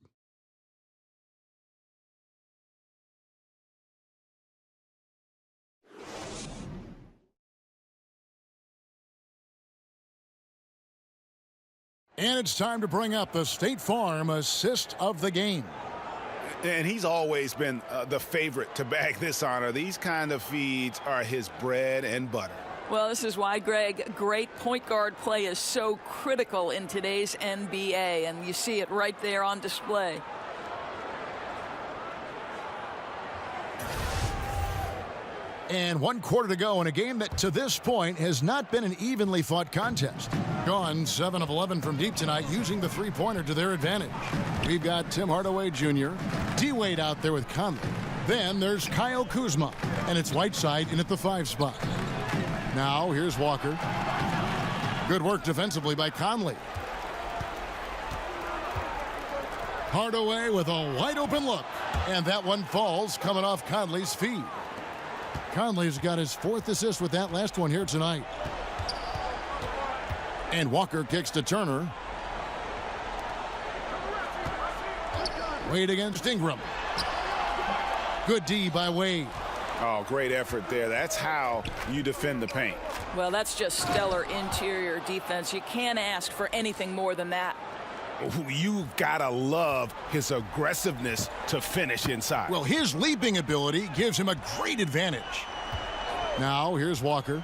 And it's time to bring up the State Farm assist of the game. And he's always been the favorite to bag this honor. These kind of feeds are his bread and butter. Well, this is why, Greg, great point guard play is so critical in today's NBA, and you see it right there on display. And 1 quarter to go in a game that to this point has not been an evenly fought contest. Gone 7 of 11 from deep tonight, using the three-pointer to their advantage. We've got Tim Hardaway Jr., D-Wade out there with Conley. Then there's Kyle Kuzma, and it's Whiteside in at the 5 spot. Now here's Walker. Good work defensively by Conley. Hardaway with a wide open look, and that one falls coming off Conley's feet. Conley's got his 4th assist with that last one here tonight. And Walker kicks to Turner. Wade against Ingram. Good D by Wade. Oh, great effort there. That's how you defend the paint. Well, that's just stellar interior defense. You can't ask for anything more than that. You gotta love his aggressiveness to finish inside. Well, his leaping ability gives him a great advantage. Now here's Walker.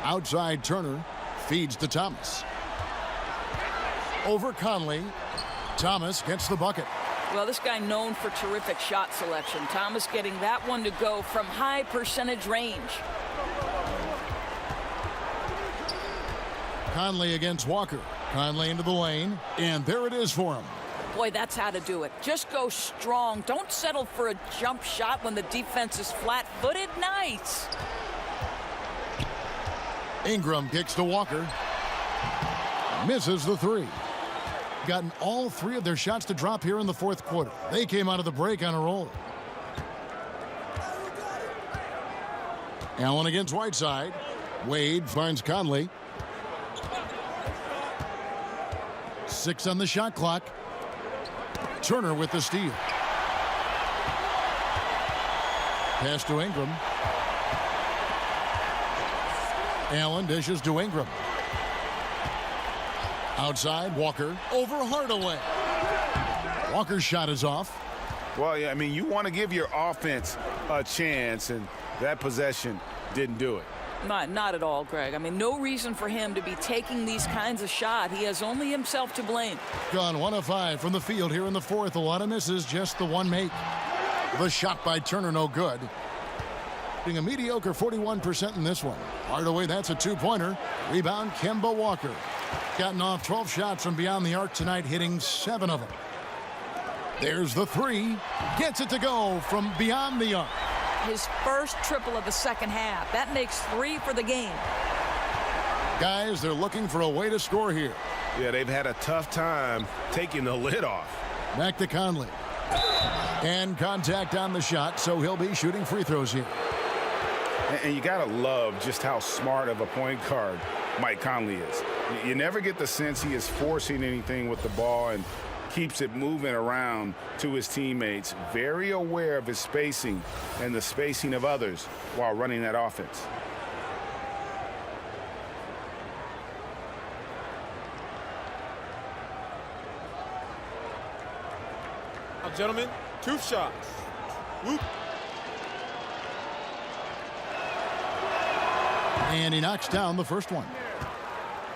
Outside Turner feeds to Thomas. Over Conley. Thomas gets the bucket. Well, this guy known for terrific shot selection. Thomas getting that one to go from high percentage range. Conley against Walker. Conley into the lane, and there it is for him. Boy, that's how to do it. Just go strong. Don't settle for a jump shot when the defense is flat-footed. Nice. Ingram kicks to Walker. Misses the 3. Gotten all 3 of their shots to drop here in the 4th quarter. They came out of the break on a roll. Allen against Whiteside. Wade finds Conley. 6 on the shot clock. Turner with the steal. Pass to Ingram. Allen dishes to Ingram. Outside, Walker over Hardaway. Walker's shot is off. Well, yeah, I mean, you want to give your offense a chance, and that possession didn't do it. Not at all, Greg. I mean, no reason for him to be taking these kinds of shots. He has only himself to blame. Gone 1 of 5 from the field here in the 4th. A lot of misses, just the 1 make. The shot by Turner, no good. Being a mediocre 41% in this one. Hardaway, that's a 2-pointer. Rebound, Kemba Walker. Gotten off 12 shots from beyond the arc tonight, hitting 7 of them. There's the 3. Gets it to go from beyond the arc. His first triple of the second half. That makes 3 for the game. Guys, they're looking for a way to score here. Yeah, they've had a tough time taking the lid off. Back to Conley. And contact on the shot, so he'll be shooting free throws here. And you got to love just how smart of a point guard Mike Conley is. You never get the sense he is forcing anything with the ball and keeps it moving around to his teammates. Very aware of his spacing and the spacing of others while running that offense. Now, gentlemen, 2 shots. Whoop. And he knocks down the first one.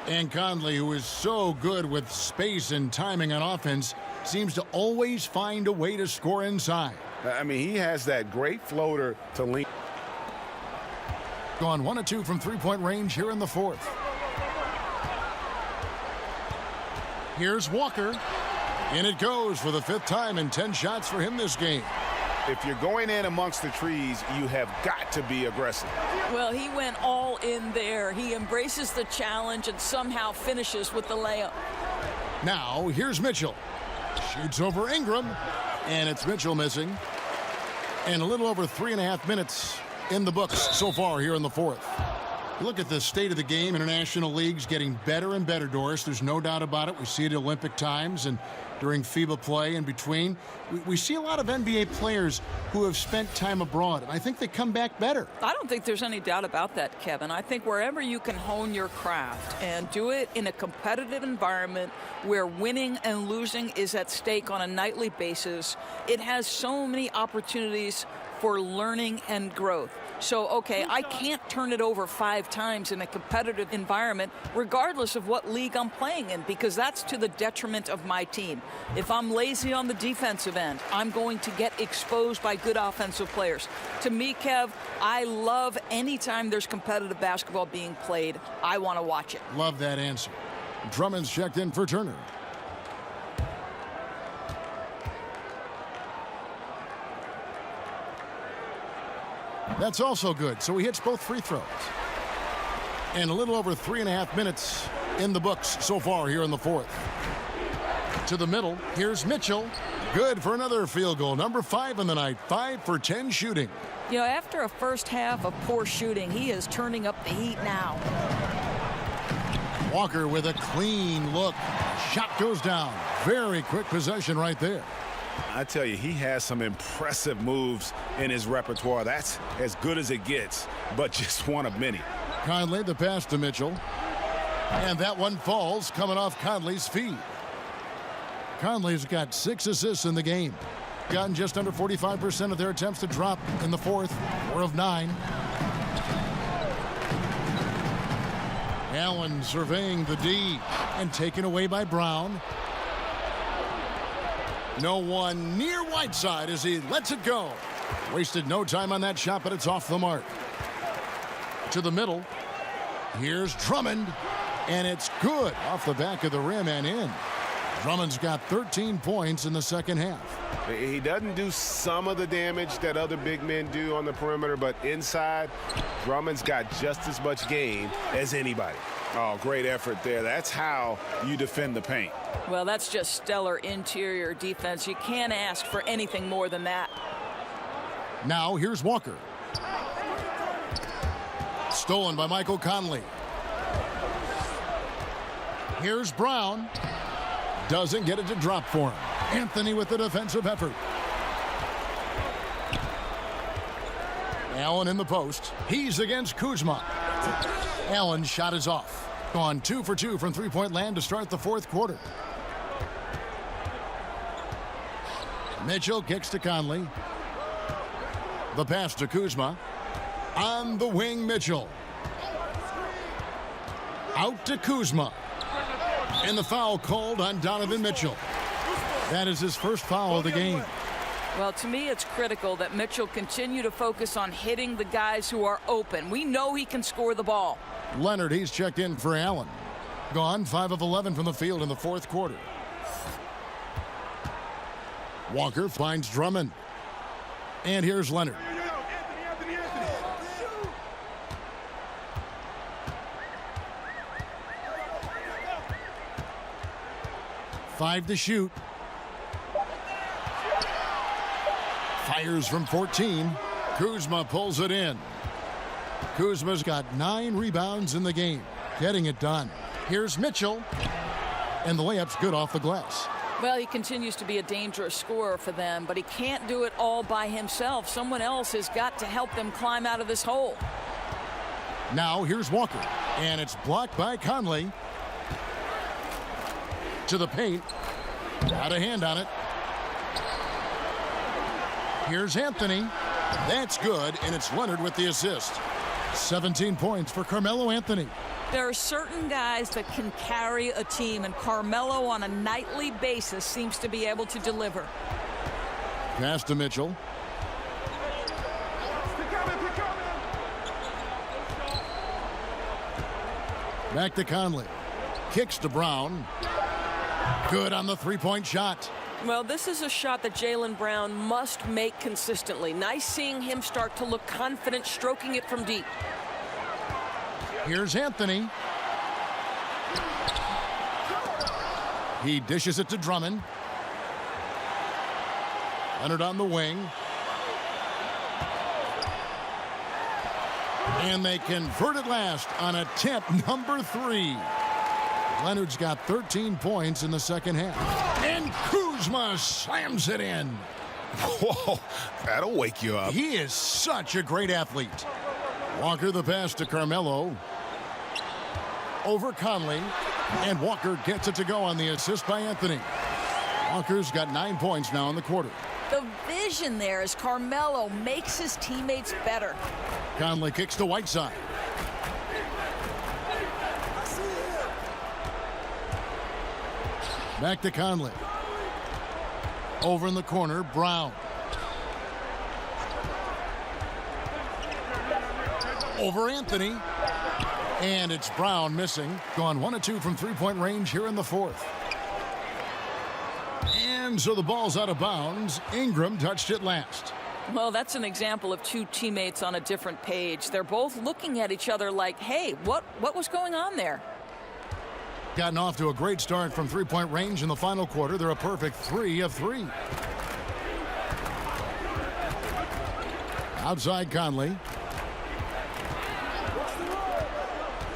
And Conley, who is so good with space and timing on offense, seems to always find a way to score inside. I mean, he has that great floater to link. Gone 1 of 2 from 3-point range here in the 4th. Here's Walker. And it goes for the 5th time in 10 shots for him this game. If you're going in amongst the trees, you have got to be aggressive. Well, he went all in there. He embraces the challenge and somehow finishes with the layup. Now, here's Mitchell. Shoots over Ingram, and it's Mitchell missing. And a little over 3.5 minutes in the books so far here in the 4th. Look at the state of the game. International leagues getting better and better, Doris. There's no doubt about it. We see it at Olympic times and during FIBA play in between. We see a lot of NBA players who have spent time abroad, and I think they come back better. I don't think there's any doubt about that, Kevin. I think wherever you can hone your craft and do it in a competitive environment where winning and losing is at stake on a nightly basis, it has so many opportunities for learning and growth. So, okay, I can't turn it over 5 times in a competitive environment, regardless of what league I'm playing in, because that's to the detriment of my team. If I'm lazy on the defensive end, I'm going to get exposed by good offensive players. To me, Kev, I love any time there's competitive basketball being played. I want to watch it. Love that answer. Drummond's checked in for Turner. That's also good, so he hits both free throws. And a little over 3.5 minutes in the books so far here in the fourth. To the middle, here's Mitchell. Good for another field goal. Number 5 in the night, 5 for 10 shooting. You know, after a first half of poor shooting, he is turning up the heat now. Walker with a clean look. Shot goes down. Very quick possession right there. I tell you, he has some impressive moves in his repertoire. That's as good as it gets, but just one of many. Conley, the pass to Mitchell. And that one falls, coming off Conley's feet. Conley's got 6 assists in the game. Gotten just under 45% of their attempts to drop in the fourth. 4 of 9. Allen surveying the D and taken away by Brown. No one near Whiteside as he lets it go. Wasted no time on that shot, but it's off the mark. To the middle. Here's Drummond. And it's good off the back of the rim and in. Drummond's got 13 points in the second half. He doesn't do some of the damage that other big men do on the perimeter, but inside, Drummond's got just as much game as anybody. Oh, great effort there. That's how you defend the paint. Well, that's just stellar interior defense. You can't ask for anything more than that. Now here's Walker. Stolen by Michael Conley. Here's Brown. Doesn't get it to drop for him. Anthony with the defensive effort. Allen in the post. He's against Kuzma. Allen's shot is off. Gone 2 for 2 from three-point land to start the fourth quarter. Mitchell kicks to Conley. The pass to Kuzma. On the wing, Mitchell. Out to Kuzma. And the foul called on Donovan Mitchell. That is his first foul of the game. Well, to me, it's critical that Mitchell continue to focus on hitting the guys who are open. We know he can score the ball. Leonard, he's checked in for Allen. Gone 5 of 11 from the field in the fourth quarter. Walker finds Drummond. And here's Leonard. Five to shoot. Fires from 14. Kuzma pulls it in. Kuzma's got 9 rebounds in the game. Getting it done. Here's Mitchell. And the layup's good off the glass. Well, he continues to be a dangerous scorer for them, but he can't do it all by himself. Someone else has got to help them climb out of this hole. Now here's Walker. And it's blocked by Conley. To the paint. Got a hand on it. Here's Anthony. That's good, and it's Leonard with the assist. 17 points for Carmelo Anthony. There are certain guys that can carry a team, and Carmelo on a nightly basis seems to be able to deliver. Pass to Mitchell. Back to Conley. Kicks to Brown. Good on the three-point shot. Well, this is a shot that Jaylen Brown must make consistently. Nice seeing him start to look confident, stroking it from deep. Here's Anthony. He dishes it to Drummond. Leonard on the wing. And they convert it last on attempt number 3. Leonard's got 13 points in the second half. And Kuzma slams it in. Whoa, that'll wake you up. He is such a great athlete. Walker the pass to Carmelo. Over Conley. And Walker gets it to go on the assist by Anthony. Walker's got 9 points now in the quarter. The vision there as Carmelo makes his teammates better. Conley kicks to Whiteside. Back to Conley. Over in the corner, Brown. Over Anthony. And it's Brown missing. Gone 1 of 2 from three-point range here in the fourth. And so the ball's out of bounds. Ingram touched it last. Well, that's an example of two teammates on a different page. They're both looking at each other like, hey, what was going on there? Gotten off to a great start from three-point range in the final quarter. They're a perfect 3 of 3. Outside Conley.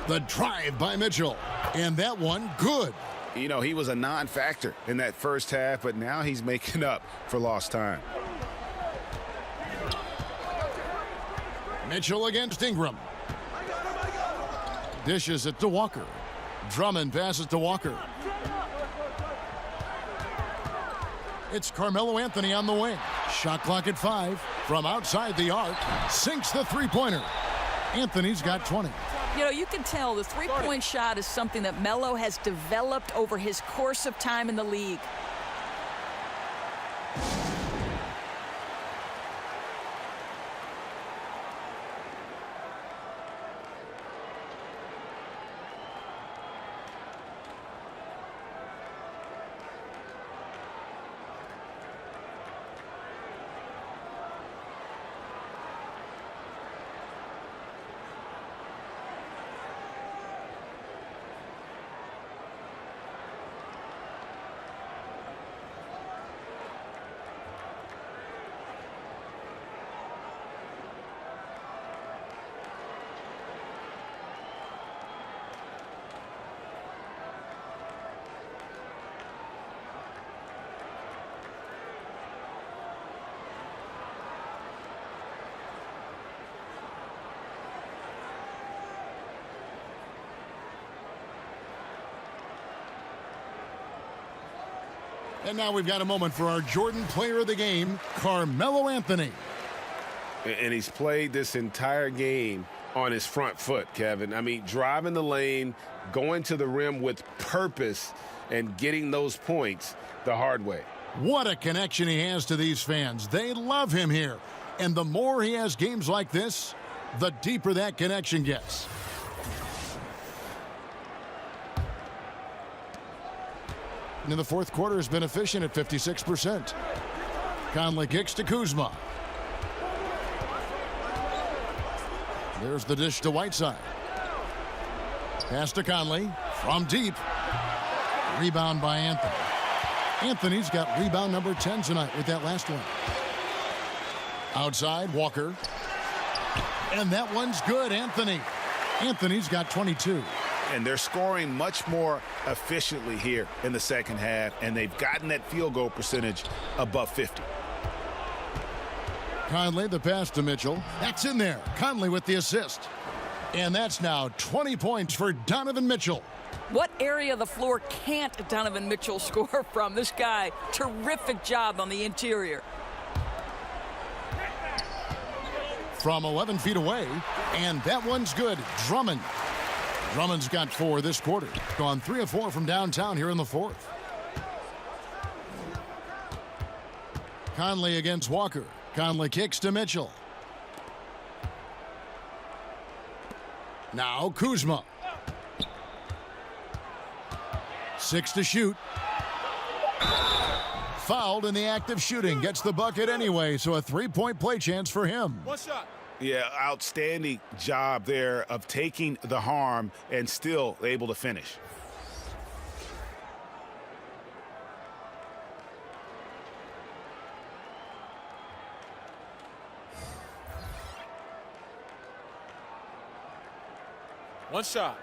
The drive by Mitchell. And that one, good. You know, he was a non-factor in that first half, but now he's making up for lost time. Mitchell against Ingram. Dishes it to Walker. Drummond passes to Walker. It's Carmelo Anthony on the wing. Shot clock at 5. From outside the arc. Sinks the three-pointer. Anthony's got 20. You know, you can tell the three-point shot is something that Melo has developed over his course of time in the league. And now we've got a moment for our Jordan player of the game, Carmelo Anthony. And he's played this entire game on his front foot, Kevin. I mean, driving the lane, going to the rim with purpose, and getting those points the hard way. What a connection he has to these fans. They love him here. And the more he has games like this, the deeper that connection gets. And in the fourth quarter has been efficient at 56%. Conley kicks to Kuzma. There's the dish to Whiteside. Pass to Conley from deep. Rebound by Anthony. Anthony's got rebound number 10 tonight with that last one. Outside, Walker. And that one's good, Anthony. Anthony's got 22. And they're scoring much more efficiently here in the second half, and they've gotten that field goal percentage above 50. Conley, the pass to Mitchell. That's in there. Conley with the assist. And that's now 20 points for Donovan Mitchell. What area of the floor can't Donovan Mitchell score from? This guy, terrific job on the interior. From 11 feet away, and that one's good. Drummond. Drummond's got 4 this quarter. Gone 3 of 4 from downtown here in the fourth. Conley against Walker. Conley kicks to Mitchell. Now Kuzma. 6 to shoot. Fouled in the act of shooting. Gets the bucket anyway, so a 3-point play chance for him. One shot. Yeah, outstanding job there of taking the harm and still able to finish. One shot.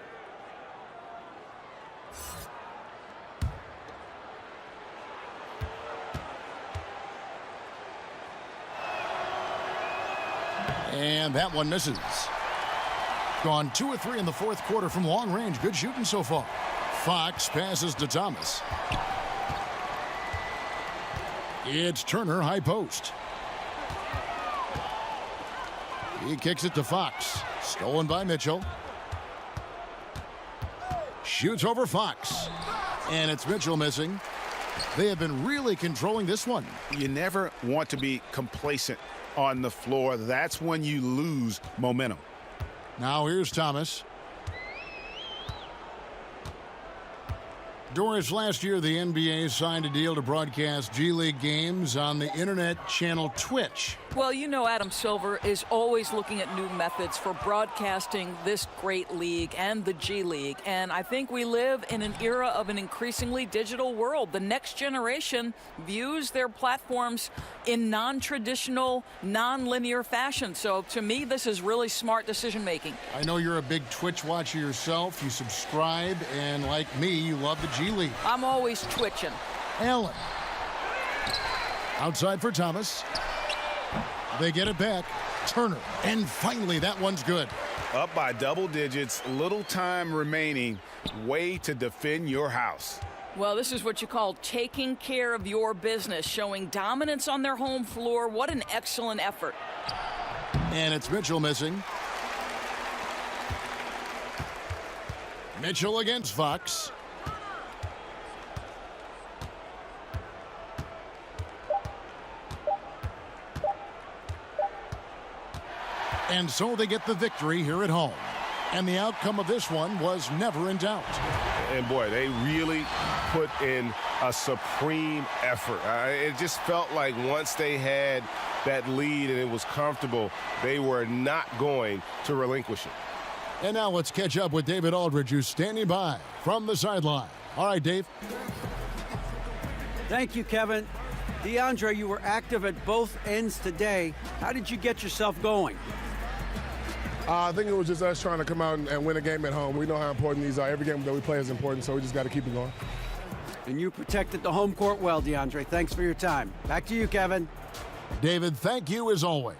And that one misses. Gone 2 of 3 in the fourth quarter from long range. Good shooting so far. Fox passes to Thomas. It's Turner, high post. He kicks it to Fox. Stolen by Mitchell. Shoots over Fox. And it's Mitchell missing. They have been really controlling this one. You never want to be complacent on the floor. That's when you lose momentum. Now here's Thomas. Doris, last year the NBA signed a deal to broadcast G League games on the internet channel Twitch. Well, you know Adam Silver is always looking at new methods for broadcasting this great league and the G League. And I think we live in an era of an increasingly digital world. The next generation views their platforms in non-traditional, non-linear fashion. So to me, this is really smart decision making. I know you're a big Twitch watcher yourself. You subscribe, and like me, you love the G League. I'm always twitching. Allen. Outside for Thomas. They get it back. Turner. And finally, that one's good. Up by double digits, little time remaining. Way to defend your house. Well, this is what you call taking care of your business, showing dominance on their home floor. What an excellent effort. And it's Mitchell missing. Mitchell against Fox. And so they get the victory here at home. And the outcome of this one was never in doubt. And boy, they really put in a supreme effort. It just felt like once they had that lead and it was comfortable, they were not going to relinquish it. And now let's catch up with David Aldridge, who's standing by from the sideline. All right, Dave. Thank you, Kevin. DeAndre, you were active at both ends today. How did you get yourself going? I think it was just us trying to come out and win a game at home. We know how important these are. Every game that we play is important, so we just got to keep it going. And you protected the home court well, DeAndre. Thanks for your time. Back to you, Kevin. David, thank you as always.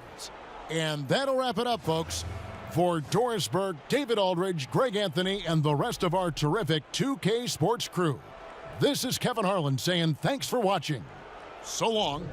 And that'll wrap it up, folks. For Doris Burke, David Aldridge, Greg Anthony, and the rest of our terrific 2K Sports crew, this is Kevin Harlan saying thanks for watching. So long.